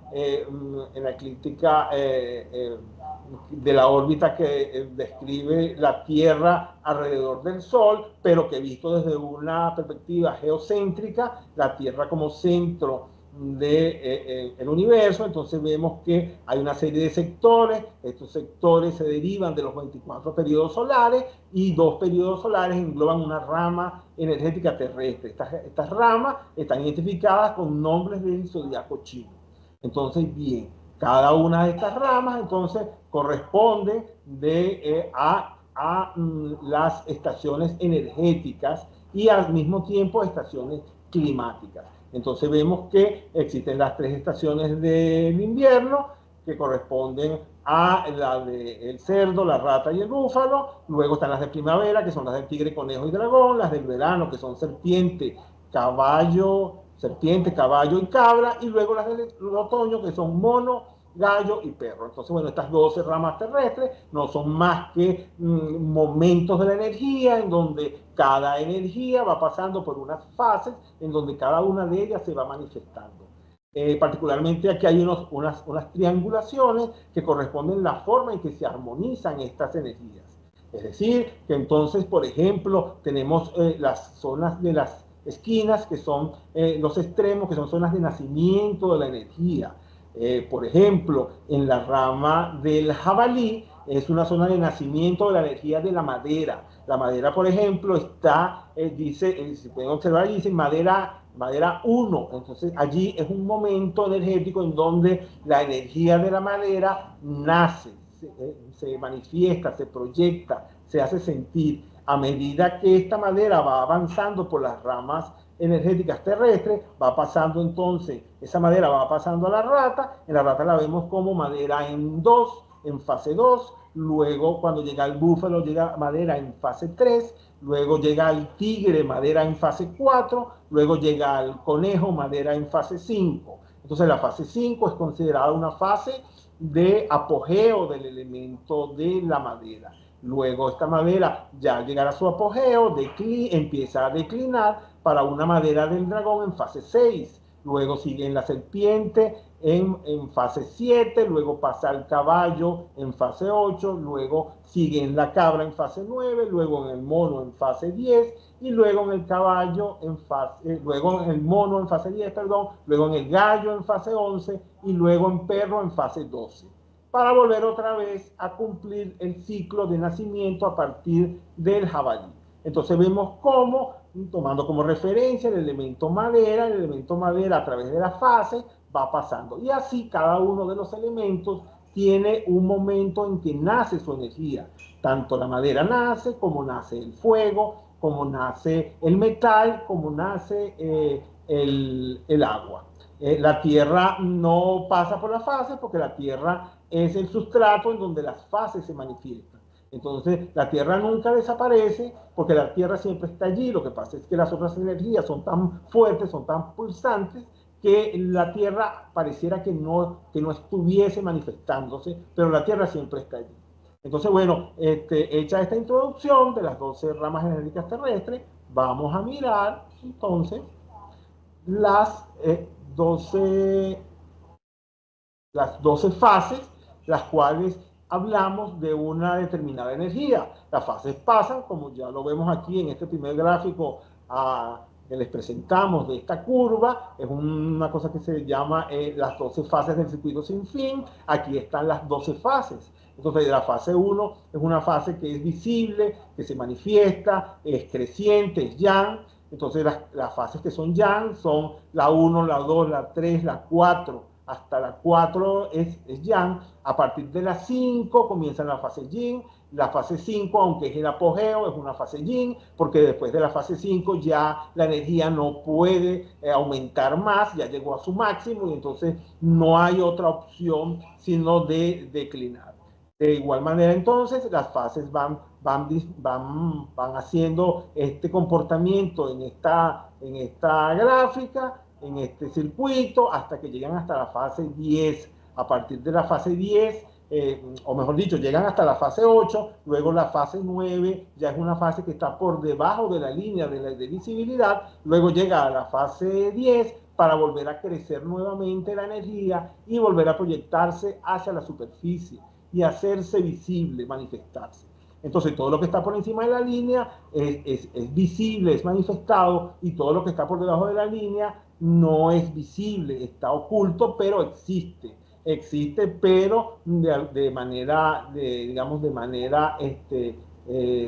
de la órbita que describe la Tierra alrededor del Sol, pero que visto desde una perspectiva geocéntrica, la Tierra como centro del universo. Entonces vemos que hay una serie de sectores. Estos sectores se derivan de los 24 periodos solares, y 2 periodos solares engloban una rama energética terrestre. Estas ramas están identificadas con nombres del zodiaco chino. Entonces, bien, cada una de estas ramas entonces corresponde a las estaciones energéticas y al mismo tiempo estaciones climáticas. Entonces vemos que existen las 3 estaciones del invierno, que corresponden a la del cerdo, la rata y el búfalo. Luego están las de primavera, que son las del tigre, conejo y dragón. Las del verano, que son serpiente, caballo y cabra. Y luego las del otoño, que son mono, gallo y perro. Entonces, bueno, estas 12 ramas terrestres no son más que momentos de la energía, en donde cada energía va pasando por unas fases, en donde cada una de ellas se va manifestando. Particularmente aquí hay unas triangulaciones que corresponden a la forma en que se armonizan estas energías. Es decir, que entonces, por ejemplo, tenemos las zonas de las esquinas, que son los extremos, que son zonas de nacimiento de la energía. Por ejemplo, en la rama del jabalí es una zona de nacimiento de la energía de la madera. La madera, por ejemplo, está, si pueden observar, dice madera 1. Entonces, allí es un momento energético en donde la energía de la madera nace, se manifiesta, se proyecta, se hace sentir. A medida que esta madera va avanzando por las ramas energéticas terrestres, va pasando entonces, esa madera va pasando a la rata, en la rata la vemos como madera en 2, en fase 2, luego cuando llega el búfalo llega madera en fase 3, luego llega el tigre, madera en fase 4, luego llega el conejo, madera en fase 5. Entonces la fase 5 es considerada una fase de apogeo del elemento de la madera. Luego esta madera ya llegará a su apogeo, empieza a declinar para una madera del dragón en fase 6. Luego sigue en la serpiente en fase 7, luego pasa al caballo en fase 8, luego sigue en la cabra en fase 9, luego en el mono en fase 10, y luego en el caballo luego en el mono en fase 10, perdón, luego en el gallo en fase 11 y luego en perro en fase 12, para volver otra vez a cumplir el ciclo de nacimiento a partir del jabalí. Entonces vemos cómo, tomando como referencia el elemento madera a través de la fase va pasando. Y así cada uno de los elementos tiene un momento en que nace su energía. Tanto la madera nace, como nace el fuego, como nace el metal, como nace el agua. La tierra no pasa por las fases porque la tierra es el sustrato en donde las fases se manifiestan. Entonces, la tierra nunca desaparece porque la tierra siempre está allí. Lo que pasa es que las otras energías son tan fuertes, son tan pulsantes, que la tierra pareciera que no estuviese manifestándose, pero la tierra siempre está allí. Entonces, bueno, hecha esta introducción de las 12 ramas energéticas terrestres, vamos a mirar entonces las 12 fases, las cuales hablamos de una determinada energía. Las fases pasan, como ya lo vemos aquí en este primer gráfico que les presentamos de esta curva, es una cosa que se llama las 12 fases del circuito sin fin. Aquí están las 12 fases. Entonces, la fase 1 es una fase que es visible, que se manifiesta, es creciente, es yang. Entonces, las fases que son yang son la 1, la 2, la 3, la 4, hasta la 4 es yang. A partir de la 5 comienza la fase yin. La fase 5, aunque es el apogeo, es una fase yin, porque después de la fase 5 ya la energía no puede aumentar más, ya llegó a su máximo y entonces no hay otra opción sino de declinar. De igual manera, entonces, las fases van haciendo este comportamiento en esta gráfica, en este circuito, hasta que llegan hasta la fase 10. A partir de la fase 10, o mejor dicho, llegan hasta la fase 8, luego la fase 9 ya es una fase que está por debajo de la línea de visibilidad, luego llega a la fase 10 para volver a crecer nuevamente la energía y volver a proyectarse hacia la superficie y hacerse visible, manifestarse. Entonces, todo lo que está por encima de la línea es visible, es manifestado, y todo lo que está por debajo de la línea no es visible, está oculto, pero existe. Existe, pero de manera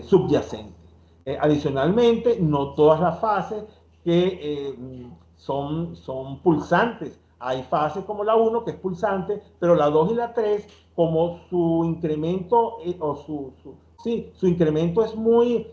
subyacente. Adicionalmente, no todas las fases que son pulsantes. Hay fases como la 1, que es pulsante, pero la 2 y la 3, como su incremento su incremento es muy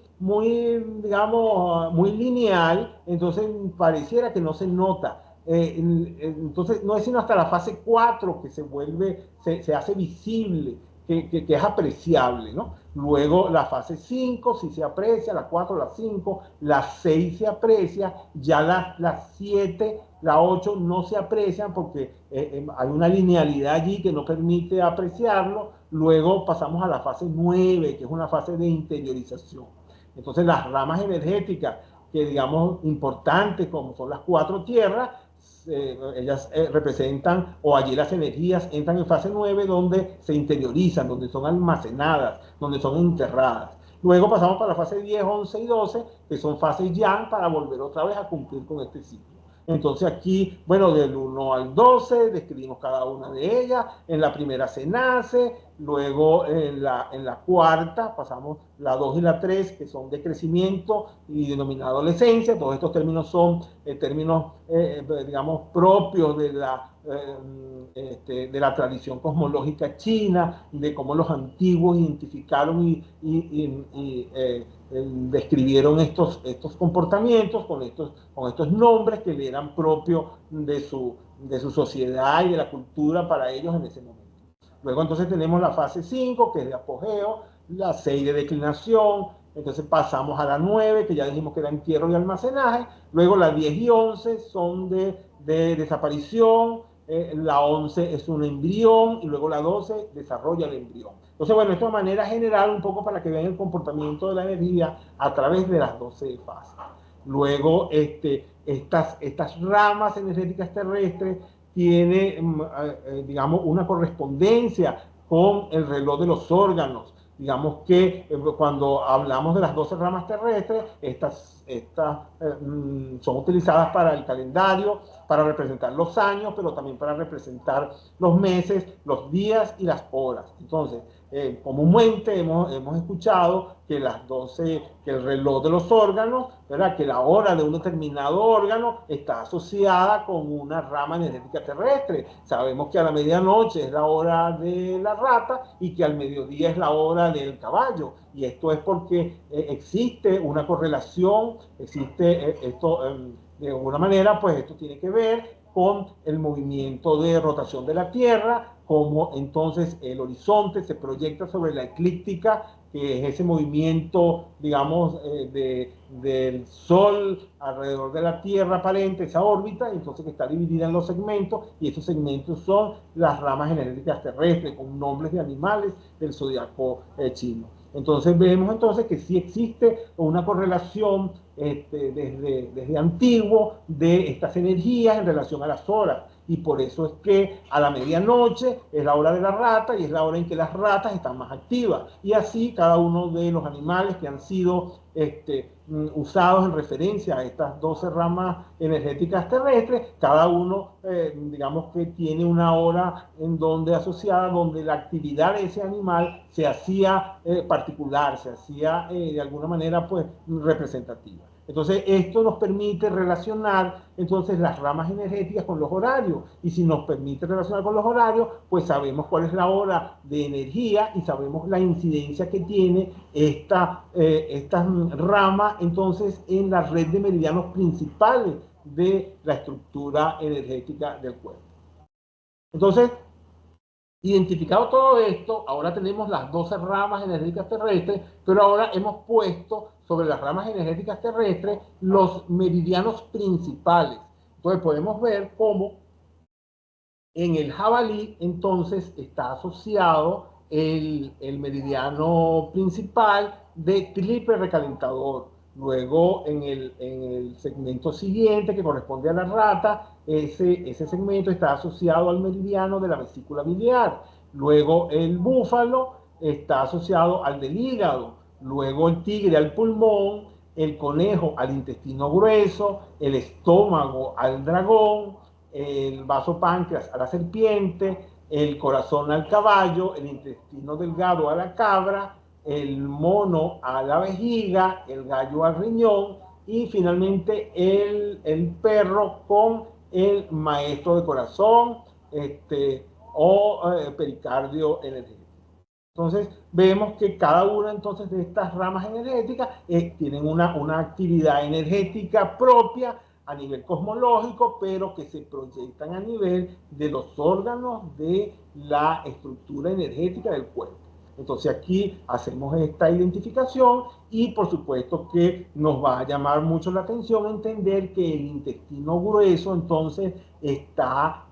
lineal, entonces pareciera que no se nota Entonces, no es sino hasta la fase 4 que se hace visible, que es apreciable, ¿no? Luego la fase 5 sí se aprecia, la 4, la 5, la 6 se aprecia, ya la 7, la 8 no se aprecian porque hay una linealidad allí que no permite apreciarlo. Luego pasamos a la fase 9, que es una fase de interiorización. Entonces las ramas energéticas que digamos importantes, como son las 4 tierras, ellas representan, o allí las energías entran en fase 9, donde se interiorizan, donde son almacenadas, donde son enterradas. Luego pasamos para la fase 10, 11 y 12, que son fases yang, para volver otra vez a cumplir con este ciclo. Entonces aquí, bueno, del 1 al 12 describimos cada una de ellas. En la primera se nace, luego en la cuarta pasamos la 2 y la 3, que son de crecimiento y denominada adolescencia. Todos estos términos son términos, digamos, propios de la tradición cosmológica china, de cómo los antiguos identificaron y describieron estos comportamientos con estos nombres que le eran propios de su sociedad y de la cultura para ellos en ese momento. Luego entonces tenemos la fase 5, que es de apogeo, la 6 de declinación, entonces pasamos a la 9, que ya dijimos que era entierro y almacenaje. Luego la 10 y 11 son de desaparición, la 11 es un embrión y luego la 12 desarrolla el embrión. Entonces, bueno, esto de manera general, un poco para que vean el comportamiento de la energía a través de las 12 fases. Luego, estas ramas energéticas terrestres tienen, digamos, una correspondencia con el reloj de los órganos. Digamos que cuando hablamos de las 12 ramas terrestres, estas son utilizadas para el calendario, para representar los años, pero también para representar los meses, los días y las horas. Entonces, comúnmente hemos escuchado que las 12, que el reloj de los órganos, ¿verdad? Que la hora de un determinado órgano está asociada con una rama energética terrestre. Sabemos que a la medianoche es la hora de la rata y que al mediodía es la hora del caballo. Y esto es porque existe una correlación, existe esto, de alguna manera, pues esto tiene que ver con el movimiento de rotación de la Tierra, como entonces el horizonte se proyecta sobre la eclíptica, que es ese movimiento, digamos, del Sol alrededor de la Tierra aparente, esa órbita, entonces que está dividida en los segmentos, y esos segmentos son las ramas energéticas terrestres, con nombres de animales del zodiaco chino. Entonces vemos entonces que sí existe una correlación desde antiguo de estas energías en relación a las horas. Y por eso es que a la medianoche es la hora de la rata y es la hora en que las ratas están más activas. Y así cada uno de los animales que han sido usados en referencia a estas 12 ramas energéticas terrestres, cada uno, digamos que tiene una hora en donde asociada, donde la actividad de ese animal se hacía particular, se hacía de alguna manera pues representativa. Entonces, esto nos permite relacionar entonces las ramas energéticas con los horarios. Y si nos permite relacionar con los horarios, pues sabemos cuál es la hora de energía y sabemos la incidencia que tiene esta rama entonces en la red de meridianos principales de la estructura energética del cuerpo. Entonces, identificado todo esto, ahora tenemos las 12 ramas energéticas terrestres, pero ahora hemos puesto sobre las ramas energéticas terrestres los meridianos principales. Entonces podemos ver cómo en el jabalí entonces está asociado el meridiano principal de triple recalentador. Luego en el segmento siguiente, que corresponde a la rata, ese segmento está asociado al meridiano de la vesícula biliar. Luego el búfalo está asociado al del hígado. Luego el tigre al pulmón, el conejo al intestino grueso, el estómago al dragón, el vaso páncreas a la serpiente, el corazón al caballo, el intestino delgado a la cabra, el mono a la vejiga, el gallo al riñón y finalmente el perro con el maestro de corazón pericardio energético. Entonces vemos que cada una entonces de estas ramas energéticas tienen una actividad energética propia a nivel cosmológico, pero que se proyectan a nivel de los órganos de la estructura energética del cuerpo. Entonces aquí hacemos esta identificación y por supuesto que nos va a llamar mucho la atención entender que el intestino grueso entonces está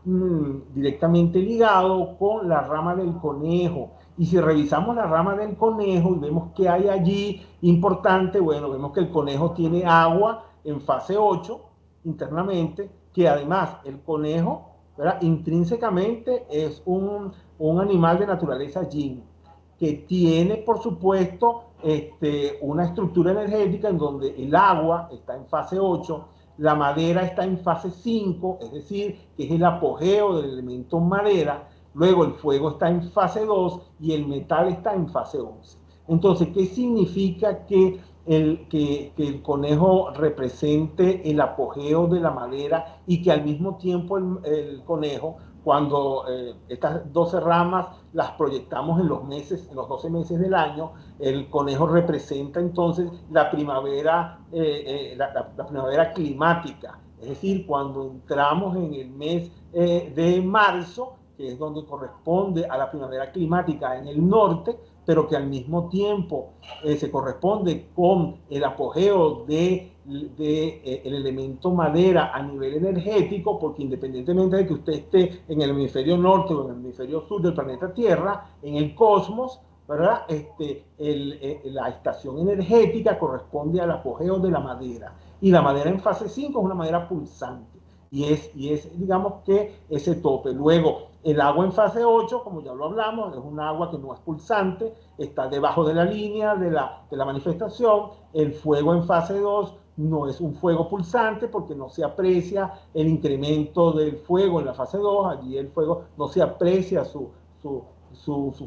directamente ligado con la rama del conejo. Y si revisamos la rama del conejo y vemos que hay allí importante, bueno, vemos que el conejo tiene agua en fase 8 internamente, que además el conejo, ¿verdad?, intrínsecamente es un animal de naturaleza yin, que tiene, por supuesto, una estructura energética en donde el agua está en fase 8, la madera está en fase 5, es decir, que es el apogeo del elemento madera, luego el fuego está en fase 2 y el metal está en fase 11. Entonces, ¿qué significa que el conejo represente el apogeo de la madera y que al mismo tiempo el conejo, cuando estas 12 ramas las proyectamos en los meses, en los 12 meses del año, el conejo representa entonces la primavera, la primavera climática. Es decir, cuando entramos en el mes de marzo, que es donde corresponde a la primavera climática en el norte, pero que al mismo tiempo se corresponde con el apogeo del elemento madera a nivel energético, porque independientemente de que usted esté en el hemisferio norte o en el hemisferio sur del planeta Tierra, en el cosmos, ¿verdad?, la estación energética corresponde al apogeo de la madera. Y la madera en fase 5 es una madera pulsante. Y es, digamos que, ese tope. Luego, el agua en fase 8, como ya lo hablamos, es un agua que no es pulsante, está debajo de la línea de la manifestación. El fuego en fase 2 no es un fuego pulsante porque no se aprecia el incremento del fuego en la fase 2, allí el fuego no se aprecia su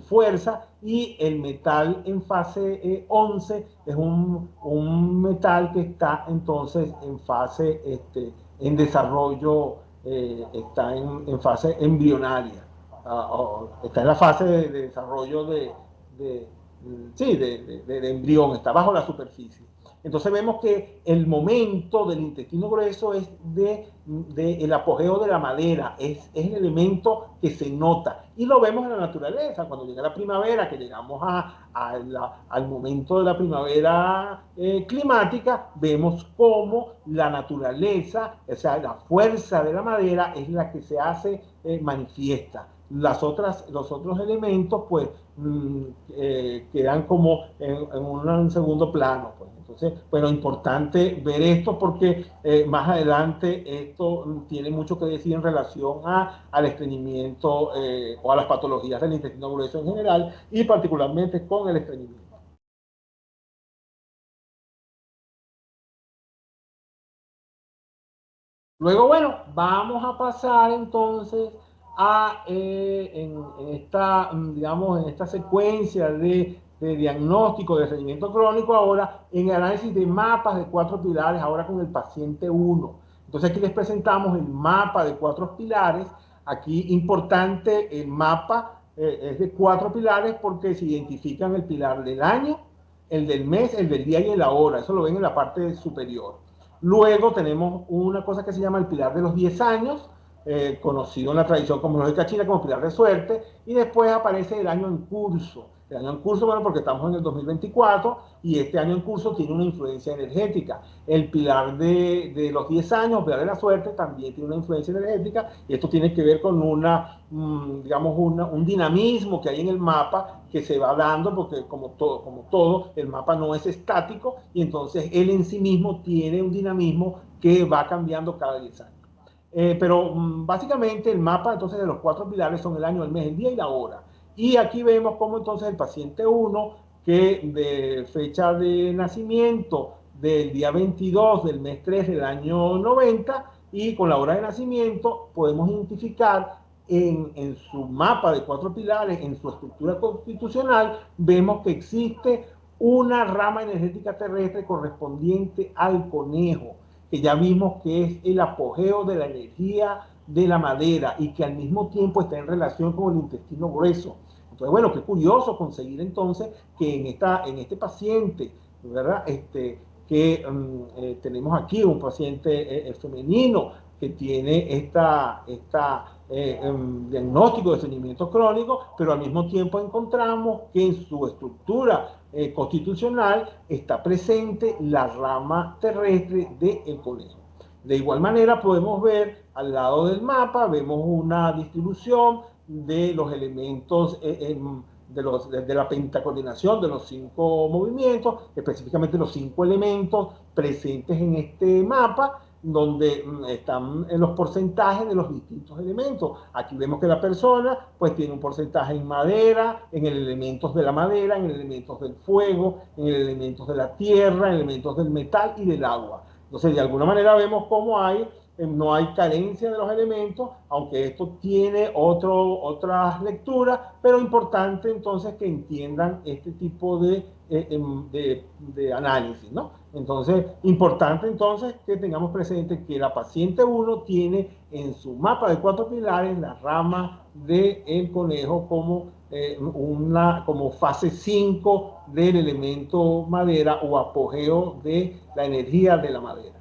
fuerza, y el metal en fase 11 es un metal que está entonces en fase, en desarrollo, está en fase embrionaria, está en la fase de desarrollo de embrión, está bajo la superficie. Entonces vemos que el momento del intestino grueso es el apogeo de la madera, es el elemento que se nota. Y lo vemos en la naturaleza, cuando llega la primavera, que llegamos al momento de la primavera climática, vemos cómo la naturaleza, o sea, la fuerza de la madera es la que se hace manifiesta. Los otros elementos, pues, quedan como en un segundo plano, pues. Entonces, bueno, importante ver esto porque más adelante esto tiene mucho que decir en relación al estreñimiento o a las patologías del intestino grueso en general y particularmente con el estreñimiento. Luego, bueno, vamos a pasar entonces en esta, digamos, en esta secuencia de diagnóstico de estreñimiento crónico, ahora en el análisis de mapas de 4 pilares, ahora con el paciente 1. Entonces aquí les presentamos el mapa de 4 pilares. Aquí importante, el mapa es de 4 pilares porque se identifican el pilar del año, el del mes, el del día y el la hora. Eso lo ven en la parte superior. Luego tenemos una cosa que se llama el pilar de los 10 años, conocido en la tradición cosmológica china como pilar de suerte, y después aparece el año en curso. El año en curso, bueno, porque estamos en el 2024 y este año en curso tiene una influencia energética. El pilar de los 10 años, el pilar de la suerte, también tiene una influencia energética, y esto tiene que ver con digamos, un dinamismo que hay en el mapa que se va dando, porque como todo, el mapa no es estático, y entonces él en sí mismo tiene un dinamismo que va cambiando cada 10 años. Pero básicamente el mapa entonces de los 4 pilares son el año, el mes, el día y la hora. Y aquí vemos cómo entonces el paciente 1, que de fecha de nacimiento del día 22 del mes 3 del año 90 y con la hora de nacimiento, podemos identificar en su mapa de 4 pilares, en su estructura constitucional, vemos que existe una rama energética terrestre correspondiente al conejo, que ya vimos que es el apogeo de la energía de la madera y que al mismo tiempo está en relación con el intestino grueso. Entonces, bueno, qué curioso conseguir entonces que en este paciente, ¿verdad?, que tenemos aquí un paciente femenino que tiene diagnóstico de estreñimiento crónico, pero al mismo tiempo encontramos que en su estructura constitucional está presente la rama terrestre del conejo. De igual manera podemos ver al lado del mapa, vemos una distribución de los elementos de la pentacoordinación de los 5 movimientos, específicamente los 5 elementos presentes en este mapa, donde están los porcentajes de los distintos elementos. Aquí vemos que la persona pues tiene un porcentaje en madera, en elementos de la madera, en elementos del fuego, en elementos de la tierra, en elementos del metal y del agua. Entonces, de alguna manera vemos cómo no hay carencia de los elementos, aunque esto tiene otras lecturas, pero importante entonces que entiendan este tipo de análisis, ¿no? Entonces, importante entonces que tengamos presente que la paciente 1 tiene en su mapa de 4 pilares la rama del conejo como fase 5 del elemento madera o apogeo de la energía de la madera.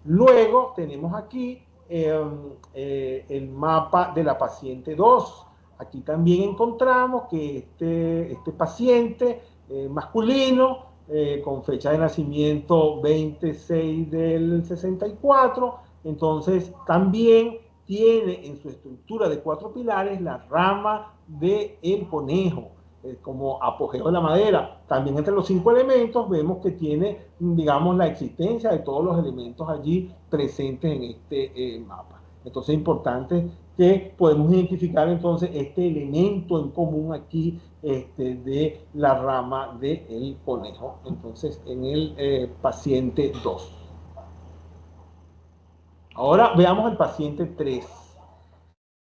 Luego tenemos aquí el mapa de la paciente 2. Aquí también encontramos que este paciente masculino con fecha de nacimiento 26 del 64, entonces también tiene en su estructura de 4 pilares la rama del conejo como apogeo de la madera. También entre los 5 elementos vemos que tiene, digamos, la existencia de todos los elementos allí presentes en este mapa. Entonces es importante que podemos identificar entonces este elemento en común aquí de la rama del conejo, entonces en el paciente 2. Ahora veamos el paciente 3.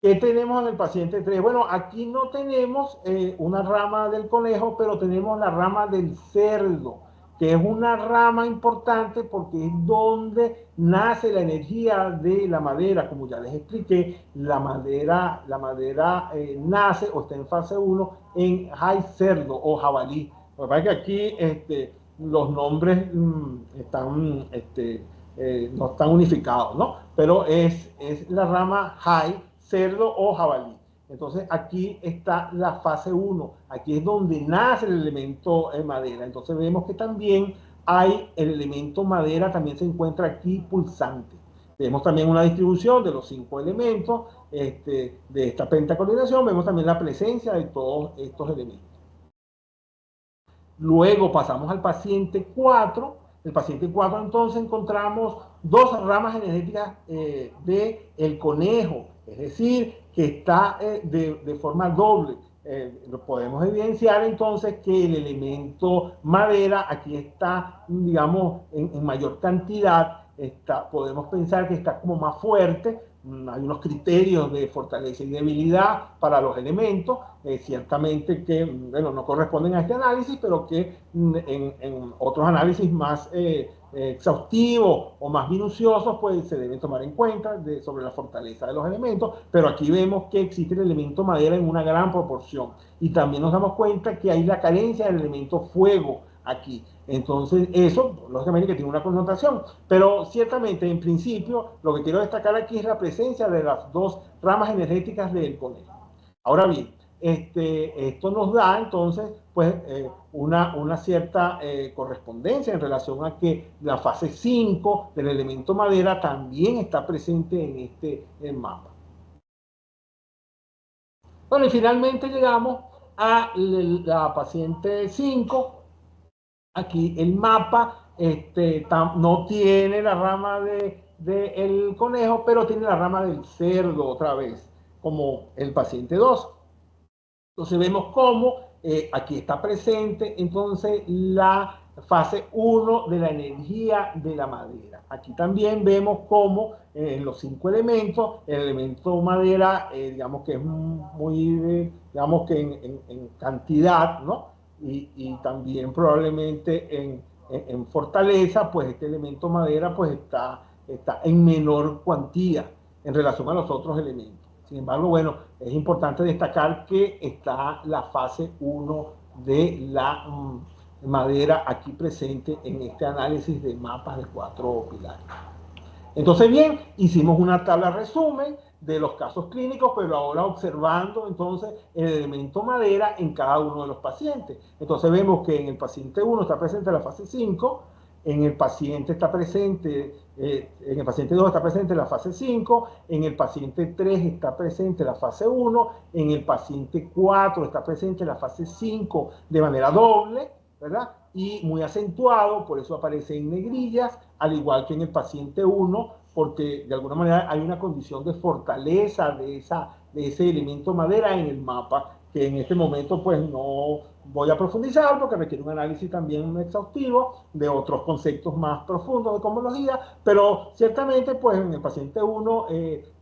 ¿Qué tenemos en el paciente 3? Bueno, aquí no tenemos una rama del conejo, pero tenemos la rama del cerdo, que es una rama importante porque es donde nace la energía de la madera. Como ya les expliqué, la madera nace o está en fase 1 en high cerdo o jabalí. Lo que pasa es que aquí los nombres no están unificados, ¿no? Pero es la rama high, cerdo o jabalí. Entonces aquí está la fase 1, aquí es donde nace el elemento madera. Entonces vemos que también hay el elemento madera, también se encuentra aquí pulsante. Vemos también una distribución de los 5 elementos de esta pentacoordinación, vemos también la presencia de todos estos elementos. Luego pasamos al paciente 4. El paciente 4 entonces encontramos 2 ramas energéticas del conejo, es decir, que está de forma doble. Lo podemos evidenciar entonces que el elemento madera aquí está, digamos, en mayor cantidad. Podemos pensar que está como más fuerte. Hay unos criterios de fortaleza y debilidad para los elementos, ciertamente que, bueno, no corresponden a este análisis, pero que en otros análisis más exhaustivos o más minuciosos, pues se deben tomar en cuenta sobre la fortaleza de los elementos, pero aquí vemos que existe el elemento madera en una gran proporción, y también nos damos cuenta que hay la carencia del elemento fuego aquí. Entonces, eso, lógicamente, que tiene una connotación, pero ciertamente, en principio, lo que quiero destacar aquí es la presencia de las 2 ramas energéticas del conejo. Ahora bien, esto nos da, entonces, pues, una cierta correspondencia en relación a que la fase 5 del elemento madera también está presente en este mapa. Bueno, y finalmente llegamos a la paciente 5. Aquí el mapa no tiene la rama del conejo, pero tiene la rama del cerdo otra vez, como el paciente 2. Entonces vemos cómo aquí está presente entonces la fase 1 de la energía de la madera. Aquí también vemos cómo en los 5 elementos, el elemento madera, digamos que es muy, digamos que en cantidad, ¿no? Y también probablemente en fortaleza, pues este elemento madera pues está en menor cuantía en relación a los otros elementos. Sin embargo, bueno, es importante destacar que está la fase 1 de madera aquí presente en este análisis de mapas de 4 pilares. Entonces, bien, hicimos una tabla resumen de los casos clínicos, pero ahora observando entonces el elemento madera en cada uno de los pacientes. Entonces vemos que en el paciente 1 está presente la fase 5, en el paciente está presente, en el paciente 2 está presente la fase 5, en el paciente 3 está presente la fase 1, en el paciente 4 está presente la fase 5 de manera doble, ¿verdad? Y muy acentuado, por eso aparece en negrillas, al igual que en el paciente 1, porque de alguna manera hay una condición de fortaleza de ese elemento madera en el mapa, que en este momento pues no voy a profundizar porque requiere un análisis también exhaustivo de otros conceptos más profundos de cosmología, pero ciertamente pues en el paciente 1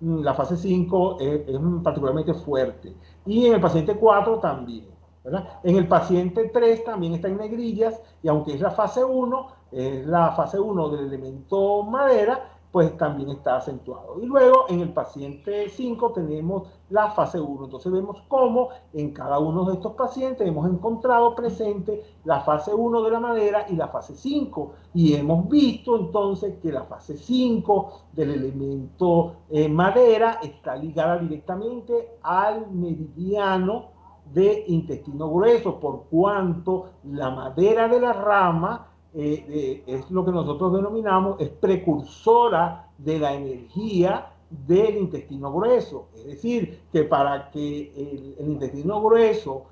la fase 5 es particularmente fuerte, y en el paciente 4 también, ¿verdad? En el paciente 3 también está en negrillas, y aunque es la fase 1 del elemento madera, pues también está acentuado. Y luego en el paciente 5 tenemos la fase 1. Entonces vemos cómo en cada uno de estos pacientes hemos encontrado presente la fase 1 de la madera y la fase 5. Y hemos visto entonces que la fase 5 del elemento madera está ligada directamente al meridiano de intestino grueso, por cuanto la madera de la rama es lo que nosotros denominamos, es precursora de la energía del intestino grueso. Es decir, que para que el intestino grueso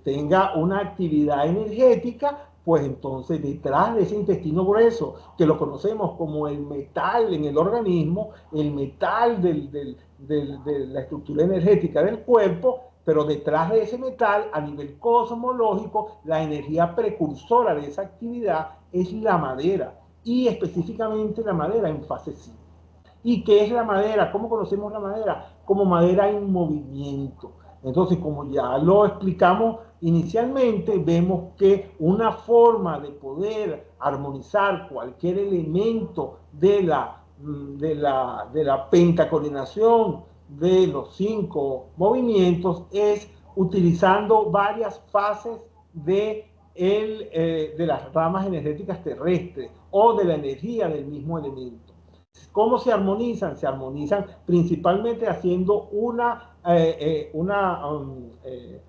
tenga una actividad energética, pues entonces detrás de ese intestino grueso, que lo conocemos como el metal en el organismo, el metal de la estructura energética del cuerpo, pero detrás de ese metal, a nivel cosmológico, la energía precursora de esa actividad es la madera, y específicamente la madera en fase 5. ¿Y qué es la madera? ¿Cómo conocemos la madera? Como madera en movimiento. Entonces, como ya lo explicamos inicialmente, vemos que una forma de poder armonizar cualquier elemento de la pentacoordinación de los 5 movimientos es utilizando varias fases de las ramas energéticas terrestres o de la energía del mismo elemento. ¿Cómo se armonizan? Se armonizan principalmente haciendo una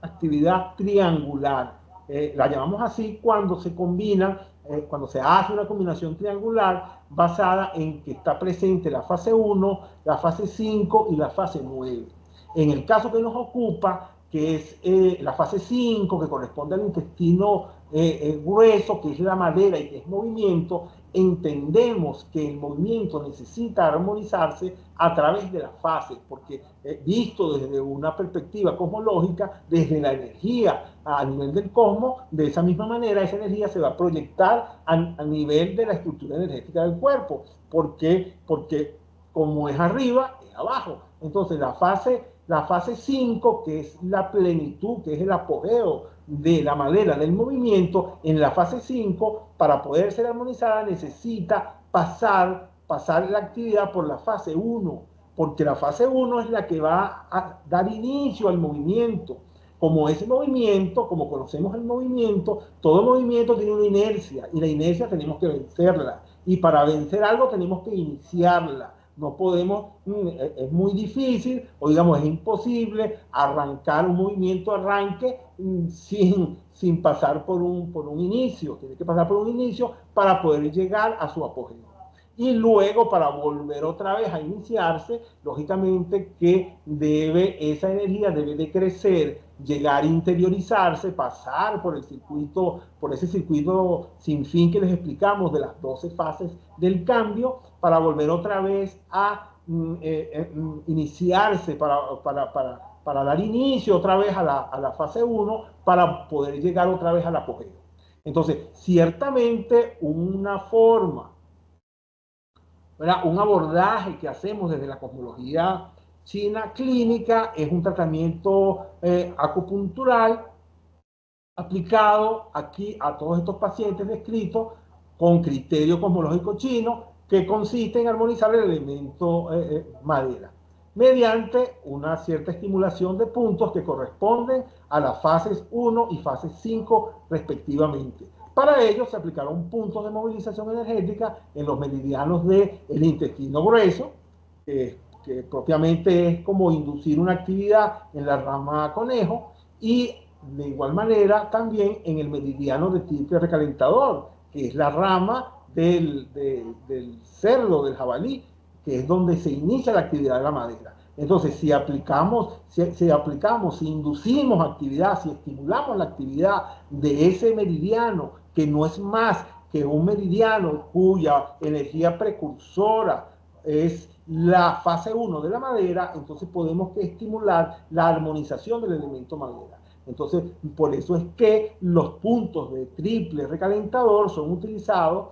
actividad triangular. La llamamos así cuando se combinan, cuando se hace una combinación triangular basada en que está presente la fase 1, la fase 5 y la fase 9. En el caso que nos ocupa, que es la fase 5, que corresponde al intestino grueso, que es la madera y que es movimiento, entendemos que el movimiento necesita armonizarse a través de las fases, porque visto desde una perspectiva cosmológica, desde la energía a nivel del cosmos, de esa misma manera esa energía se va a proyectar a nivel de la estructura energética del cuerpo. ¿Por qué? Porque como es arriba, es abajo. Entonces la fase 5, que es la plenitud, que es el apogeo de la madera del movimiento, en la fase 5, para poder ser armonizada, necesita pasar la actividad por la fase 1, porque la fase 1 es la que va a dar inicio al movimiento. Como ese movimiento, como conocemos el movimiento, todo movimiento tiene una inercia, y la inercia tenemos que vencerla. Y para vencer algo tenemos que iniciarla. No podemos, es muy difícil, o digamos es imposible arrancar un movimiento arranque sin pasar por un inicio. Tiene que pasar por un inicio para poder llegar a su apogeo. Y luego, para volver otra vez a iniciarse, lógicamente que esa energía debe de crecer, llegar a interiorizarse, pasar por ese circuito sin fin que les explicamos de las 12 fases del cambio, para volver otra vez a iniciarse, para dar inicio otra vez a la fase 1, para poder llegar otra vez al apogeo. Entonces, ciertamente una forma, ¿verdad? Un abordaje que hacemos desde la cosmología china clínica es un tratamiento acupuntural aplicado aquí a todos estos pacientes descritos con criterio cosmológico chino, que consiste en armonizar el elemento madera mediante una cierta estimulación de puntos que corresponden a las fases 1 y fase 5 respectivamente. Para ello se aplicaron puntos de movilización energética en los meridianos del intestino grueso, que propiamente es como inducir una actividad en la rama conejo, y de igual manera también en el meridiano de triple recalentador, que es la rama del cerdo, del jabalí, que es donde se inicia la actividad de la madera. Entonces, si si inducimos actividad, si estimulamos la actividad de ese meridiano, que no es más que un meridiano cuya energía precursora es la fase 1 de la madera, entonces podemos estimular la armonización del elemento madera. Entonces, por eso es que los puntos de triple recalentador son utilizados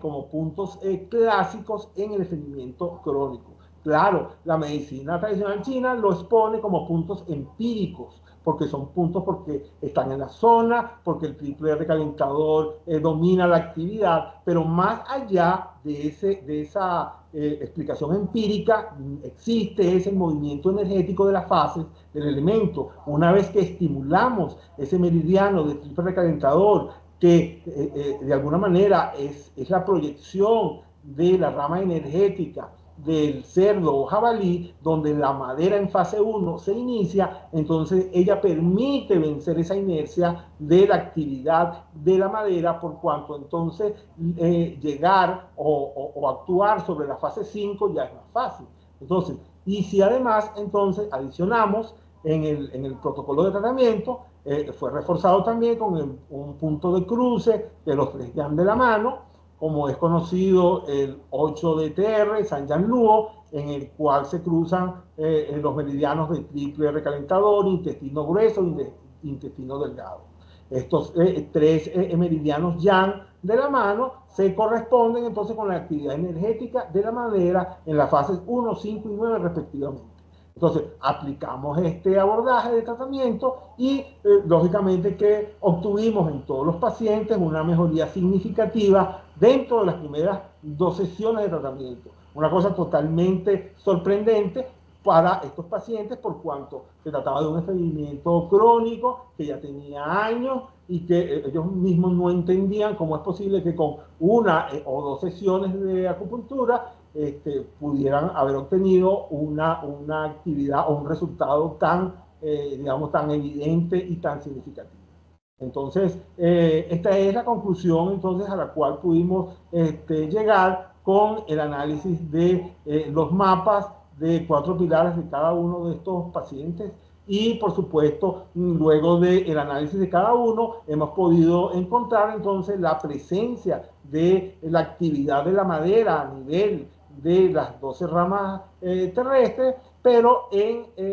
como puntos clásicos en el estreñimiento crónico. Claro, la medicina tradicional china lo expone como puntos empíricos, porque son puntos porque están en la zona, porque el triple recalentador domina la actividad, pero más allá de esa explicación empírica, existe ese movimiento energético de las fases del elemento. Una vez que estimulamos ese meridiano de triple recalentador, que de alguna manera es la proyección de la rama energética del cerdo o jabalí, donde la madera en fase 1 se inicia, entonces ella permite vencer esa inercia de la actividad de la madera, por cuanto entonces llegar o actuar sobre la fase 5 ya es más fácil. Entonces, y si además entonces adicionamos en el protocolo de tratamiento, fue reforzado también con un punto de cruce de los 3 yan de la mano, como es conocido el 8DTR, San Yan Luo, en el cual se cruzan los meridianos de triple recalentador, intestino grueso y intestino delgado. Estos 3 meridianos yang de la mano se corresponden entonces con la actividad energética de la madera en las fases 1, 5 y 9 respectivamente. Entonces, aplicamos este abordaje de tratamiento y lógicamente que obtuvimos en todos los pacientes una mejoría significativa dentro de las primeras 2 sesiones de tratamiento. Una cosa totalmente sorprendente para estos pacientes, por cuanto se trataba de un estreñimiento crónico que ya tenía años y que ellos mismos no entendían cómo es posible que con 1 o 2 sesiones de acupuntura pudieran haber obtenido una actividad o un resultado tan, digamos, tan evidente y tan significativo. Entonces, esta es la conclusión entonces a la cual pudimos llegar con el análisis de los mapas de 4 pilares de cada uno de estos pacientes, y por supuesto luego del análisis de cada uno hemos podido encontrar entonces la presencia de la actividad de la madera a nivel de las 12 ramas terrestres, pero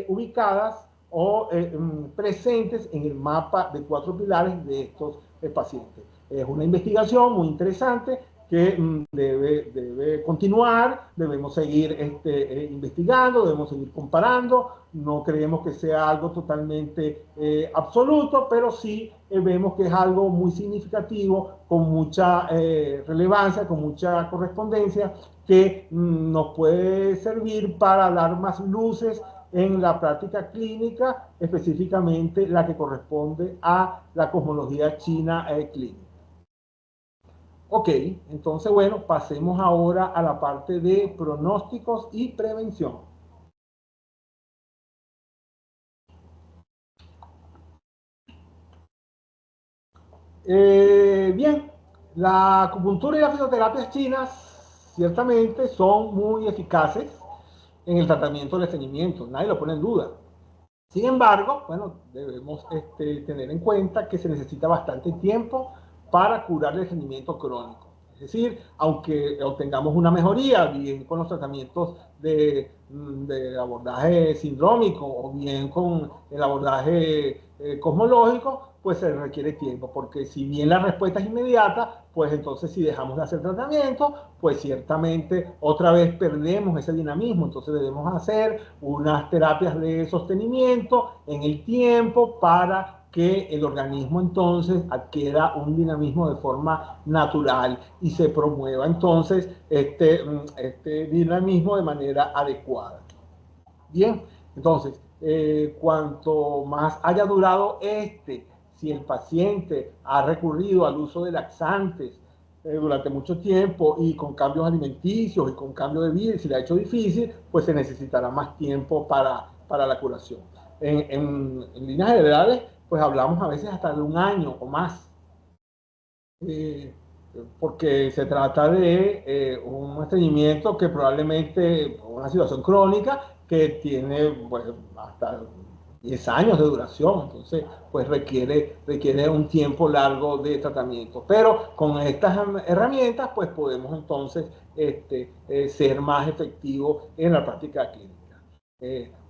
ubicadas o presentes en el mapa de 4 pilares de estos pacientes. Es una investigación muy interesante que debe continuar, debemos seguir investigando, debemos seguir comparando. No creemos que sea algo totalmente absoluto, pero sí vemos que es algo muy significativo, con mucha relevancia, con mucha correspondencia, que nos puede servir para dar más luces en la práctica clínica, específicamente la que corresponde a la cosmología china clínica. Ok, entonces bueno, pasemos ahora a la parte de pronósticos y prevención. Bien, la acupuntura y las fitoterapias chinas ciertamente son muy eficaces en el tratamiento del estreñimiento, nadie lo pone en duda. Sin embargo, bueno, debemos tener en cuenta que se necesita bastante tiempo para curar el estreñimiento crónico. Es decir, aunque obtengamos una mejoría, bien con los tratamientos de abordaje sindrómico o bien con el abordaje cosmológico, pues se requiere tiempo, porque si bien la respuesta es inmediata, pues entonces si dejamos de hacer tratamiento, pues ciertamente otra vez perdemos ese dinamismo. Entonces debemos hacer unas terapias de sostenimiento en el tiempo para que el organismo entonces adquiera un dinamismo de forma natural y se promueva entonces este dinamismo de manera adecuada. Bien, entonces, cuanto más haya durado si el paciente ha recurrido al uso de laxantes durante mucho tiempo y con cambios alimenticios y con cambio de vida, y si le ha hecho difícil, pues se necesitará más tiempo para la curación. En líneas generales, pues hablamos a veces hasta de un año o más, porque se trata de un estreñimiento que probablemente, una situación crónica que tiene pues, hasta 10 años de duración, entonces pues requiere un tiempo largo de tratamiento. Pero con estas herramientas pues podemos entonces ser más efectivos en la práctica clínica.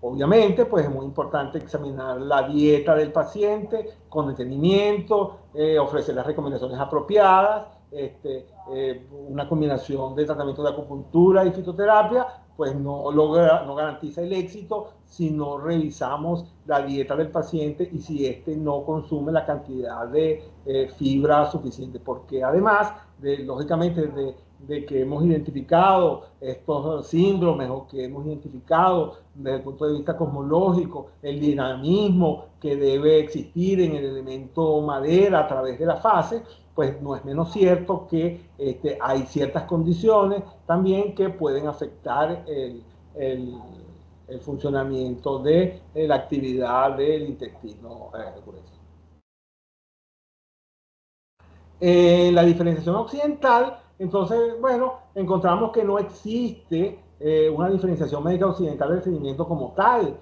Obviamente, pues es muy importante examinar la dieta del paciente con detenimiento, ofrecer las recomendaciones apropiadas, una combinación de tratamiento de acupuntura y fitoterapia, pues no garantiza el éxito si no revisamos la dieta del paciente y si éste no consume la cantidad de fibra suficiente, porque además, lógicamente, de que hemos identificado estos síndromes o que hemos identificado desde el punto de vista cosmológico el dinamismo que debe existir en el elemento madera a través de la fase, pues no es menos cierto que hay ciertas condiciones también que pueden afectar el funcionamiento de la actividad del intestino grueso. La diferenciación occidental, entonces, bueno, encontramos que no existe una diferenciación médica occidental del estreñimiento como tal,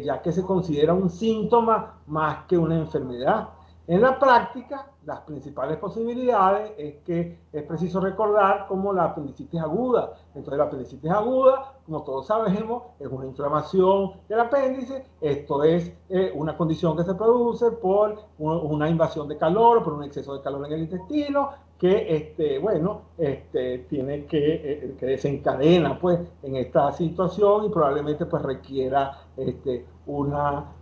ya que se considera un síntoma más que una enfermedad. En la práctica, las principales posibilidades es que es preciso recordar como la apendicitis aguda. Entonces, la apendicitis aguda, como todos sabemos, es una inflamación del apéndice. Esto es una condición que se produce por una invasión de calor, por un exceso de calor en el intestino, que tiene que desencadena pues en esta situación y probablemente pues requiera una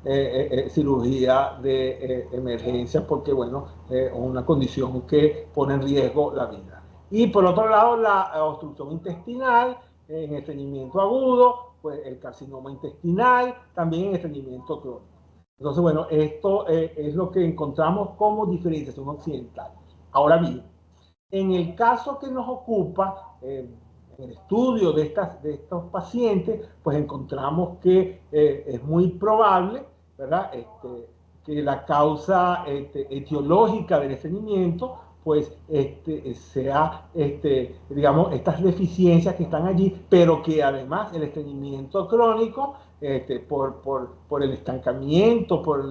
cirugía de emergencia porque bueno, una condición que pone en riesgo la vida. Y por otro lado, la obstrucción intestinal en estreñimiento agudo, pues el carcinoma intestinal, también en estreñimiento crónico. Entonces, bueno, esto es lo que encontramos como diferenciación occidental. Ahora bien, en el caso que nos ocupa, en el estudio de estos pacientes, pues encontramos que es muy probable, ¿verdad? Que la causa etiológica del estreñimiento, pues sea, digamos, estas deficiencias que están allí, pero que además el estreñimiento crónico, por el estancamiento, por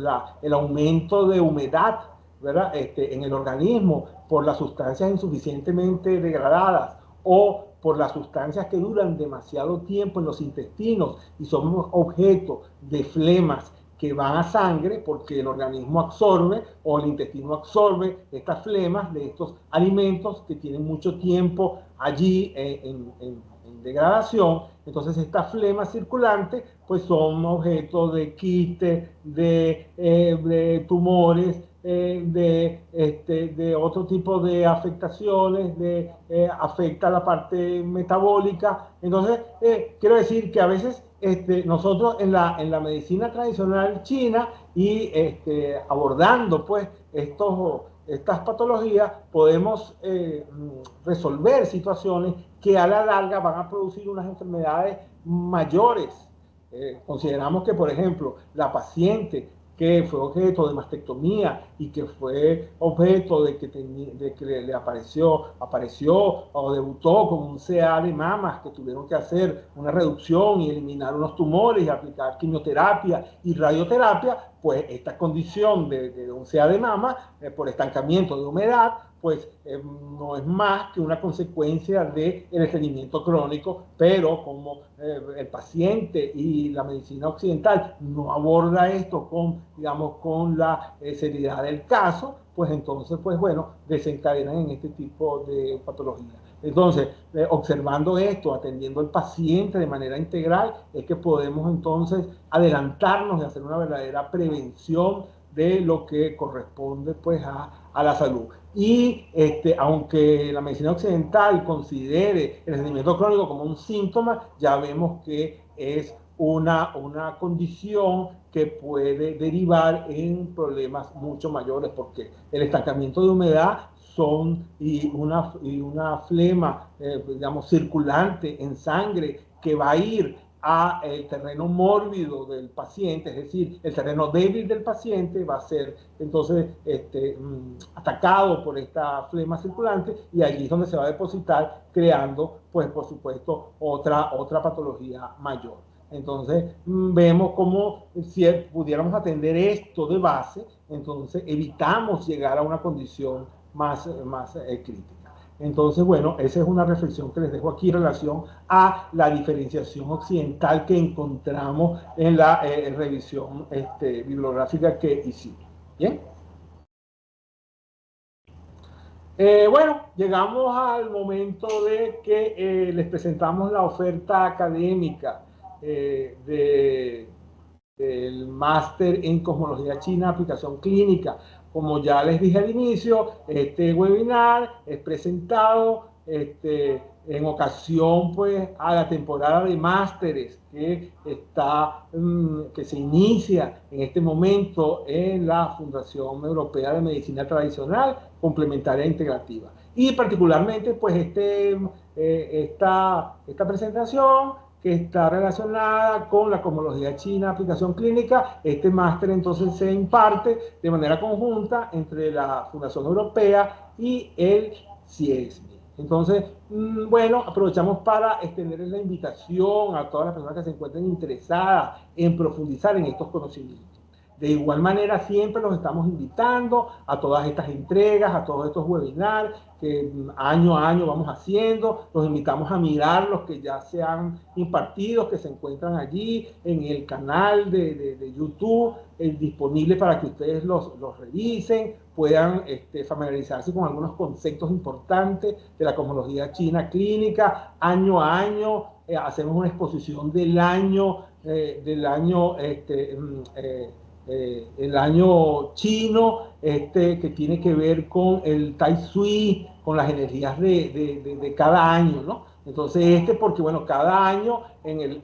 el aumento de humedad, ¿verdad? En el organismo, por las sustancias insuficientemente degradadas o por las sustancias que duran demasiado tiempo en los intestinos y son objeto de flemas que van a sangre porque el organismo absorbe o el intestino absorbe estas flemas de estos alimentos que tienen mucho tiempo allí en degradación. Entonces estas flemas circulantes pues son objeto de quistes, de tumores, de otro tipo de afectaciones, afecta la parte metabólica. Entonces, quiero decir que a veces nosotros en la medicina tradicional china y abordando pues estas patologías podemos resolver situaciones que a la larga van a producir unas enfermedades mayores. Consideramos que, por ejemplo, la paciente que fue objeto de mastectomía y que fue objeto de que le apareció o debutó con un CA de mamas, que tuvieron que hacer una reducción y eliminar unos tumores y aplicar quimioterapia y radioterapia, pues esta condición de un CA de mama por estancamiento de humedad, pues no es más que una consecuencia del estreñimiento crónico, pero como el paciente y la medicina occidental no aborda esto digamos, con la seriedad del caso, pues entonces, pues bueno, desencadenan en este tipo de patología. Entonces, observando esto, atendiendo al paciente de manera integral, es que podemos entonces adelantarnos y hacer una verdadera prevención de lo que corresponde pues a la salud. Y aunque la medicina occidental considere el estreñimiento crónico como un síntoma, ya vemos que es una condición que puede derivar en problemas mucho mayores, porque el estancamiento de humedad y una flema, digamos, circulante en sangre que va a ir a el terreno mórbido del paciente, es decir, el terreno débil del paciente va a ser entonces atacado por esta flema circulante, y allí es donde se va a depositar, creando, pues por supuesto, otra patología mayor. Entonces vemos cómo si pudiéramos atender esto de base, entonces evitamos llegar a una condición más crítica. Entonces, bueno, esa es una reflexión que les dejo aquí en relación a la diferenciación occidental que encontramos en la revisión bibliográfica que hicimos. ¿Bien? Bueno, llegamos al momento de que les presentamos la oferta académica del máster en Cosmología China, Aplicación Clínica. Como ya les dije al inicio, este webinar es presentado en ocasión pues a la temporada de másteres que se inicia en este momento en la Fundación Europea de Medicina Tradicional Complementaria e Integrativa. Y particularmente pues esta presentación que está relacionada con la cosmología china, aplicación clínica. Este máster entonces se imparte de manera conjunta entre la Fundación Europea y el CIESMI. Entonces, bueno, aprovechamos para extenderles la invitación a todas las personas que se encuentren interesadas en profundizar en estos conocimientos. De igual manera, siempre los estamos invitando a todas estas entregas, a todos estos webinars que año a año vamos haciendo. Los invitamos a mirar los que ya se han impartido, que se encuentran allí en el canal de YouTube, disponible para que ustedes los revisen, puedan familiarizarse con algunos conceptos importantes de la cosmología china clínica. Año a año hacemos una exposición del año el año chino, que tiene que ver con el Tai Sui, con las energías de cada año, ¿no? Entonces porque bueno, cada año en el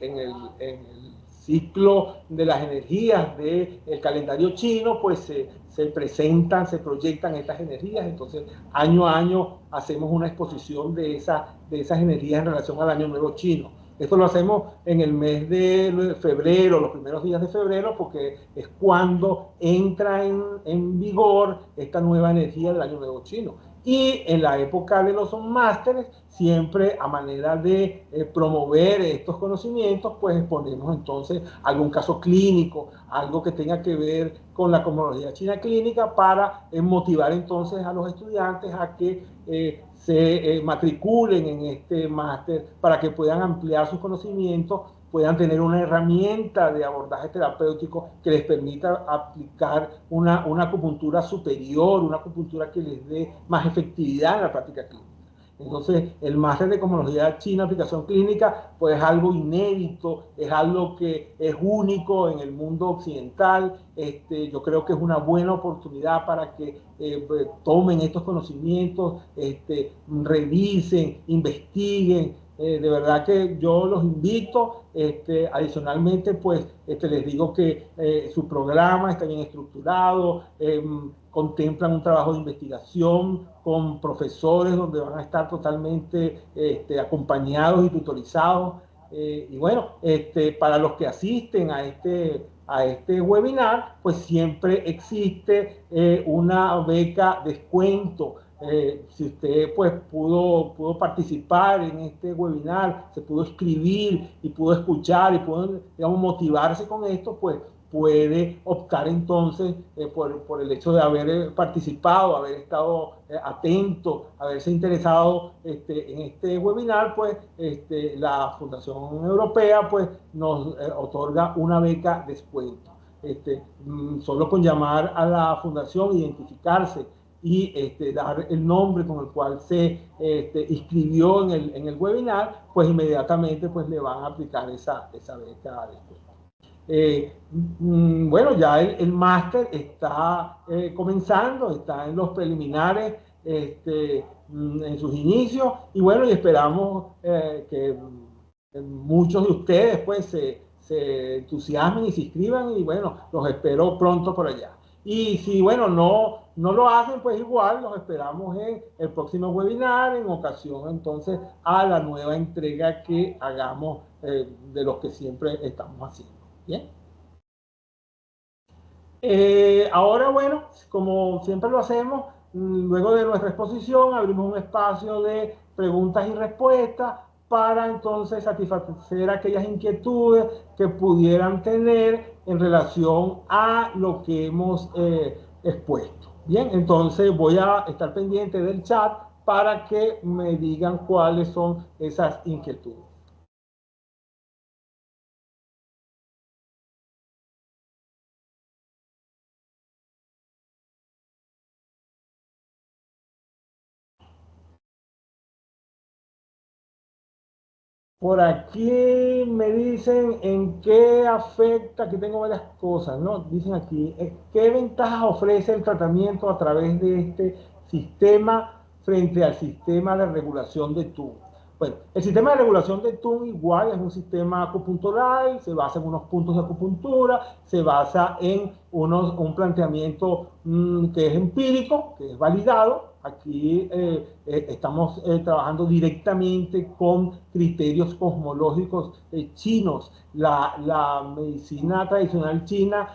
ciclo de las energías del calendario chino, pues se presentan, se proyectan estas energías. Entonces año a año hacemos una exposición de esas energías en relación al año nuevo chino. Esto lo hacemos en el mes de febrero, los primeros días de febrero, porque es cuando entra en vigor esta nueva energía del año nuevo chino. Y en la época de los másteres, siempre a manera de promover estos conocimientos, pues exponemos entonces algún caso clínico, algo que tenga que ver con la cosmología china clínica, para motivar entonces a los estudiantes a que se matriculen en este máster, para que puedan ampliar sus conocimientos, puedan tener una herramienta de abordaje terapéutico que les permita aplicar una acupuntura superior, una acupuntura que les dé más efectividad en la práctica clínica. Entonces, el máster de cosmología china, aplicación clínica, pues es algo inédito, es algo que es único en el mundo occidental. Yo creo que es una buena oportunidad para que tomen estos conocimientos, revisen, investiguen. De verdad que yo los invito. Adicionalmente, pues les digo que su programa está bien estructurado, contemplan un trabajo de investigación con profesores donde van a estar totalmente acompañados y tutorizados. Y bueno, para los que asisten a este webinar, pues siempre existe una beca descuento. Si usted pues pudo participar en este webinar, se pudo escribir y pudo escuchar y pudo, digamos, motivarse con esto, pues puede optar entonces por el hecho de haber participado, haber estado atento, haberse interesado en este webinar, pues la Fundación Europea pues nos otorga una beca descuento. Solo con llamar a la fundación, identificarse y dar el nombre con el cual se inscribió en el webinar, pues inmediatamente pues le van a aplicar esa beca después. Bueno, ya el máster está comenzando, está en los preliminares, en sus inicios, y bueno, y esperamos que muchos de ustedes pues se entusiasmen y se inscriban y bueno, los espero pronto por allá. Y si, bueno, no lo hacen, pues igual los esperamos en el próximo webinar, en ocasión entonces a la nueva entrega que hagamos de los que siempre estamos haciendo. Bien. Ahora, bueno, como siempre lo hacemos, luego de nuestra exposición abrimos un espacio de preguntas y respuestas para entonces satisfacer aquellas inquietudes que pudieran tener en relación a lo que hemos expuesto. Bien, entonces voy a estar pendiente del chat para que me digan cuáles son esas inquietudes. Por aquí me dicen en qué afecta, aquí tengo varias cosas, ¿no? Dicen aquí, ¿qué ventajas ofrece el tratamiento a través de este sistema frente al sistema de regulación de TUN? Bueno, el sistema de regulación de TUN igual es un sistema acupuntural, se basa en unos puntos de acupuntura, se basa en un planteamiento que es empírico, que es validado. Aquí estamos trabajando directamente con criterios cosmológicos chinos. La medicina tradicional china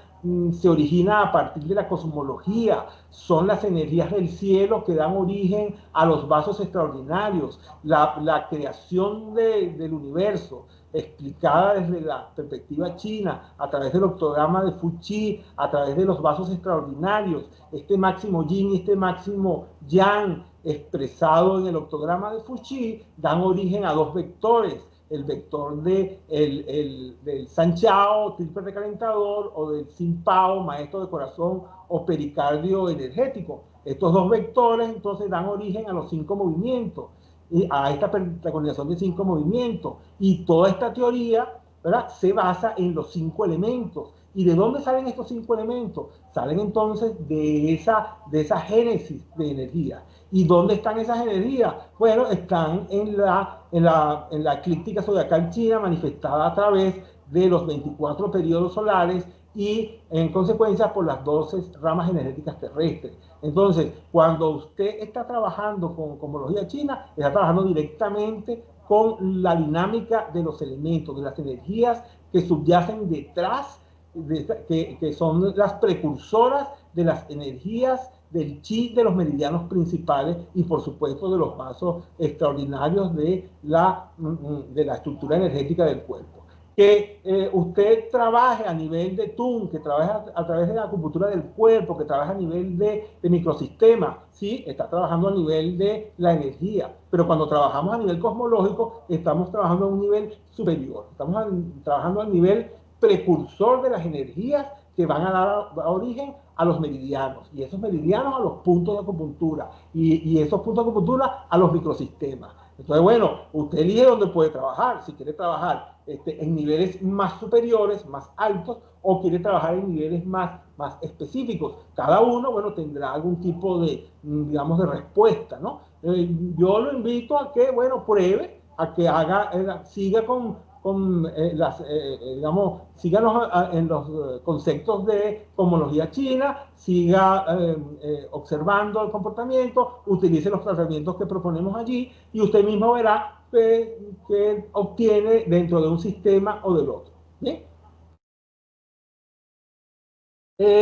se origina a partir de la cosmología. Son las energías del cielo que dan origen a los vasos extraordinarios. La creación del universo, explicada desde la perspectiva china, a través del octograma de Fu-Chi, a través de los vasos extraordinarios, este máximo yin y este máximo yang, expresado en el octograma de Fu-Chi, dan origen a dos vectores, el vector del San Chao, triple recalentador, o del Sin Pao, maestro de corazón o pericardio energético. Estos dos vectores entonces dan origen a los 5 movimientos, y a esta preconización de 5 movimientos. Y toda esta teoría, ¿verdad?, se basa en los 5 elementos. ¿Y de dónde salen estos 5 elementos? Salen entonces de esa génesis de energía. ¿Y dónde están esas energías? Bueno, están en la eclíptica zodiacal china, manifestada a través de los 24 periodos solares y en consecuencia por las 12 ramas energéticas terrestres. Entonces, cuando usted está trabajando con cosmología china, está trabajando directamente con la dinámica de los elementos, de las energías que subyacen detrás, que son las precursoras de las energías del chi de los meridianos principales y por supuesto de los vasos extraordinarios de la estructura energética del cuerpo. Que usted trabaje a nivel de TUN, que trabaje a través de la acupuntura del cuerpo, que trabaje a nivel de microsistema, sí, está trabajando a nivel de la energía, pero cuando trabajamos a nivel cosmológico, estamos trabajando a un nivel superior, estamos trabajando a nivel precursor de las energías que van a dar origen a los meridianos, y esos meridianos a los puntos de acupuntura, y esos puntos de acupuntura a los microsistemas. Entonces, bueno, usted elige dónde puede trabajar, si quiere trabajar en niveles más superiores, más altos, o quiere trabajar en niveles más específicos. Cada uno, bueno, tendrá algún tipo de, digamos, de respuesta, ¿no? Yo lo invito a que, bueno, pruebe, a que siga digamos, síganos en los conceptos de cosmología china, siga observando el comportamiento, utilice los tratamientos que proponemos allí y usted mismo verá que obtiene dentro de un sistema o del otro. ¿Bien?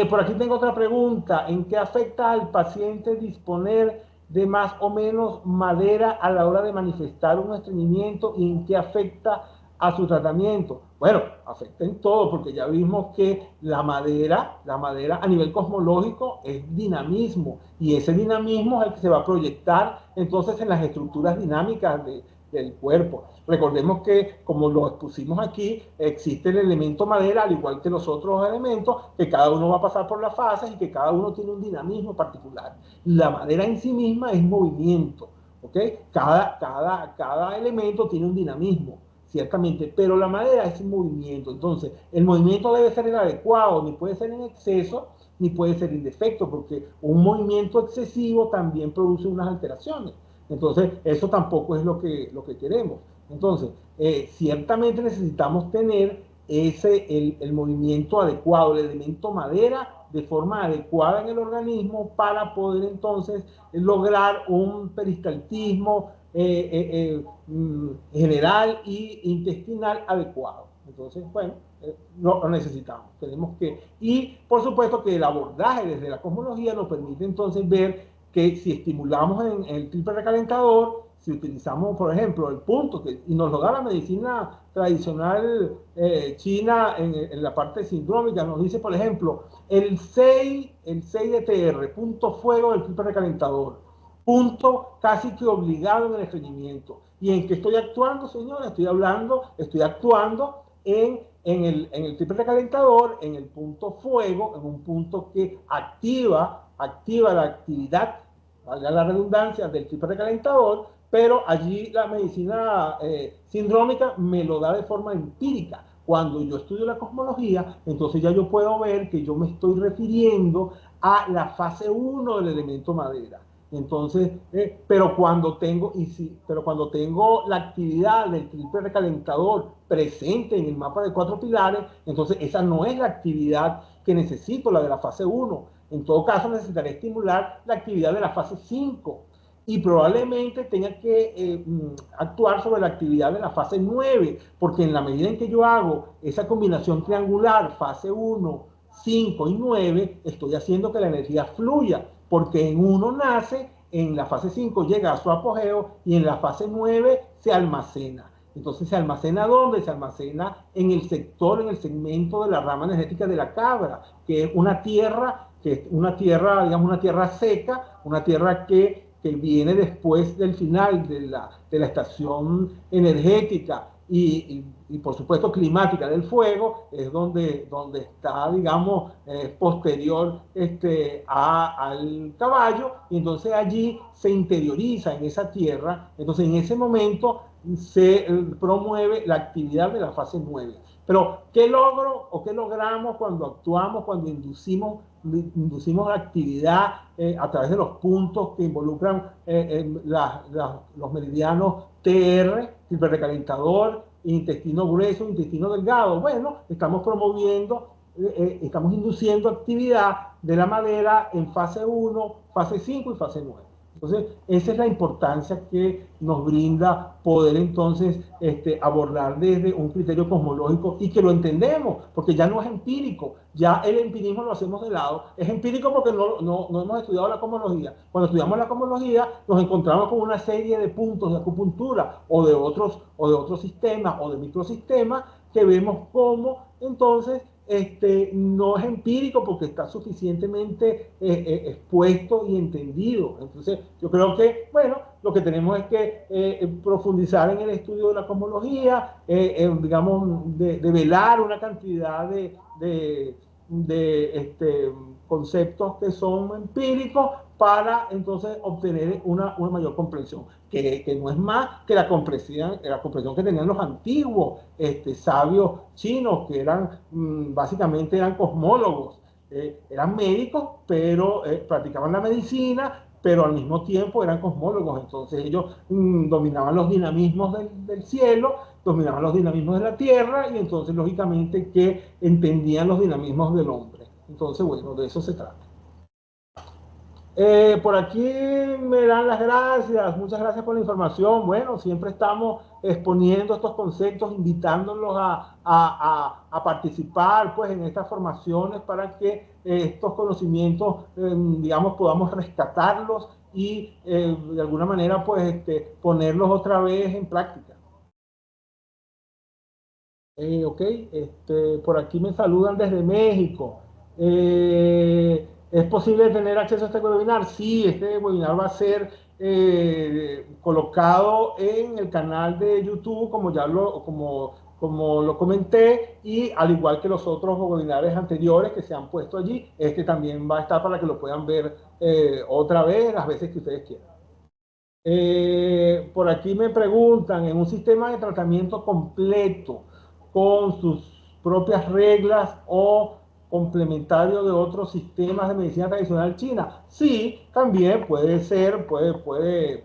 Por aquí tengo otra pregunta. ¿En qué afecta al paciente disponer de más o menos madera a la hora de manifestar un estreñimiento y en qué afecta a su tratamiento? Bueno, afecta en todo, porque ya vimos que la madera a nivel cosmológico es dinamismo, y ese dinamismo es el que se va a proyectar entonces en las estructuras dinámicas del cuerpo. Recordemos que, como lo expusimos aquí, existe el elemento madera, al igual que los otros elementos, que cada uno va a pasar por las fases y que cada uno tiene un dinamismo particular. La madera en sí misma es movimiento, ¿ok? Cada elemento tiene un dinamismo, ciertamente, pero la madera es movimiento. Entonces, el movimiento debe ser el adecuado, ni puede ser en exceso, ni puede ser en defecto, porque un movimiento excesivo también produce unas alteraciones. Entonces, eso tampoco es lo que queremos. Entonces, ciertamente necesitamos tener el movimiento adecuado, el elemento madera de forma adecuada en el organismo para poder entonces lograr un peristaltismo general e intestinal adecuado. Entonces, bueno, lo necesitamos. Tenemos que, y por supuesto que el abordaje desde la cosmología nos permite entonces ver que si estimulamos en el triple recalentador, si utilizamos, por ejemplo, el punto, y nos lo da la medicina tradicional china en la parte sindrómica, nos dice, por ejemplo, el 6 de TR, punto fuego del triple recalentador, punto casi que obligado en el estreñimiento. ¿Y en qué estoy actuando, señores? Estoy actuando en el triple recalentador, en el punto fuego, en un punto que activa la actividad, valga la redundancia, del triple recalentador, pero allí la medicina sindrómica me lo da de forma empírica. Cuando yo estudio la cosmología, entonces ya yo puedo ver que yo me estoy refiriendo a la fase 1 del elemento madera. Entonces, pero cuando tengo la actividad del triple recalentador presente en el mapa de 4 pilares, entonces esa no es la actividad que necesito, la de la fase 1. En todo caso, necesitaré estimular la actividad de la fase 5 y probablemente tenga que actuar sobre la actividad de la fase 9, porque en la medida en que yo hago esa combinación triangular, fase 1, 5 y 9, estoy haciendo que la energía fluya, porque en 1 nace, en la fase 5 llega a su apogeo y en la fase 9 se almacena. Entonces, ¿se almacena dónde? Se almacena en el sector, en el segmento de la rama energética de la cabra, que es una tierra, digamos, una tierra seca, una tierra que viene después del final de la estación energética y por supuesto climática del fuego, es donde está, digamos, posterior al caballo, y entonces allí se interioriza en esa tierra. Entonces en ese momento se promueve la actividad de la fase 9. Pero, ¿qué logro o qué logramos cuando actuamos, cuando inducimos la actividad a través de los puntos que involucran los meridianos TR, hiperrecalentador, intestino grueso, intestino delgado? Bueno, estamos induciendo actividad de la madera en fase 1, fase 5 y fase 9. Entonces, esa es la importancia que nos brinda poder entonces abordar desde un criterio cosmológico y que lo entendemos, porque ya no es empírico, ya el empirismo lo hacemos de lado. Es empírico porque no hemos estudiado la cosmología. Cuando estudiamos la cosmología nos encontramos con una serie de puntos de acupuntura o de otros sistemas o de microsistemas que vemos cómo entonces no es empírico porque está suficientemente expuesto y entendido. Entonces, yo creo que, bueno, lo que tenemos es que profundizar en el estudio de la cosmología, digamos, de velar una cantidad de conceptos que son empíricos para entonces obtener una mayor comprensión, que no es más que la comprensión que tenían los antiguos sabios chinos, que básicamente eran cosmólogos, eran médicos, pero practicaban la medicina, pero al mismo tiempo eran cosmólogos. Entonces ellos dominaban los dinamismos del cielo, dominaban los dinamismos de la tierra, y entonces lógicamente que entendían los dinamismos del hombre. Entonces, bueno, de eso se trata. Por aquí me dan las gracias, muchas gracias por la información. Bueno, siempre estamos exponiendo estos conceptos, invitándolos a participar pues, en estas formaciones para que estos conocimientos, digamos, podamos rescatarlos y de alguna manera pues, ponerlos otra vez en práctica. Ok, por aquí me saludan desde México. ¿Es posible tener acceso a este webinar? Sí, este webinar va a ser colocado en el canal de YouTube, como lo comenté, y al igual que los otros webinars anteriores que se han puesto allí, este también va a estar para que lo puedan ver otra vez, las veces que ustedes quieran. Por aquí me preguntan, en un sistema de tratamiento completo, con sus propias reglas o complementario de otros sistemas de medicina tradicional china. Sí, también puede ser, puede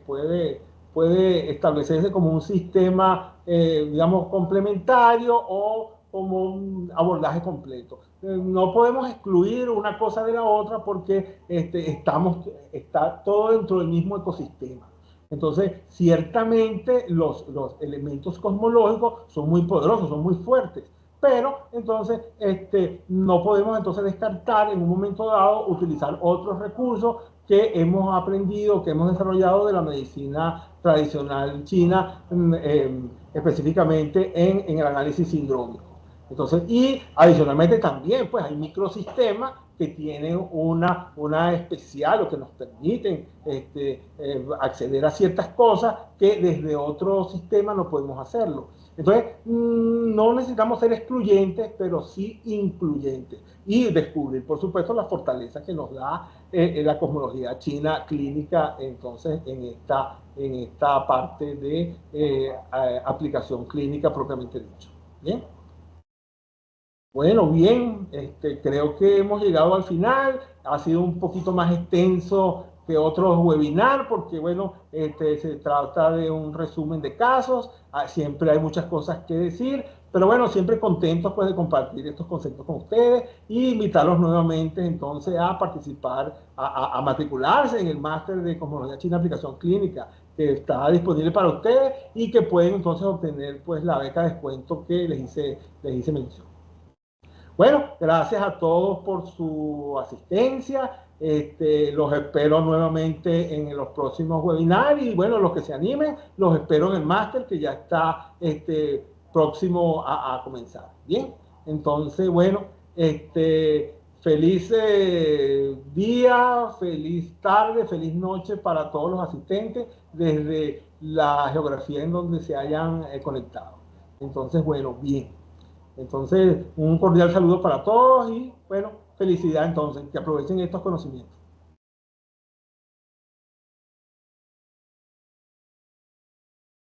establecerse como un sistema, digamos, complementario o como un abordaje completo. No podemos excluir una cosa de la otra porque está todo dentro del mismo ecosistema. Entonces, ciertamente los elementos cosmológicos son muy poderosos, son muy fuertes, pero entonces no podemos entonces descartar en un momento dado utilizar otros recursos que hemos aprendido, que hemos desarrollado de la medicina tradicional china, específicamente en el análisis sindrómico. Entonces, y adicionalmente también, pues hay microsistemas que tienen una especial o que nos permiten acceder a ciertas cosas que desde otro sistema no podemos hacerlo. Entonces, no necesitamos ser excluyentes, pero sí incluyentes. Y descubrir, por supuesto, las fortalezas que nos da la cosmología china clínica, entonces, en esta parte de aplicación clínica propiamente dicho. ¿Bien? Bueno, bien, creo que hemos llegado al final. Ha sido un poquito más extenso que otros webinars porque, bueno, se trata de un resumen de casos. Siempre hay muchas cosas que decir, pero bueno, siempre contentos pues de compartir estos conceptos con ustedes y invitarlos nuevamente entonces a participar, a matricularse en el máster de Cosmología China Aplicación Clínica que está disponible para ustedes y que pueden entonces obtener pues la beca de descuento que les hice mención. Bueno, gracias a todos por su asistencia. Los espero nuevamente en los próximos webinars y bueno, los que se animen, los espero en el máster que ya está próximo a comenzar. Bien, entonces, bueno, feliz día, feliz tarde, feliz noche para todos los asistentes desde la geografía en donde se hayan conectado. Entonces, bueno, bien. Entonces, un cordial saludo para todos y, bueno, felicidad entonces, que aprovechen estos conocimientos.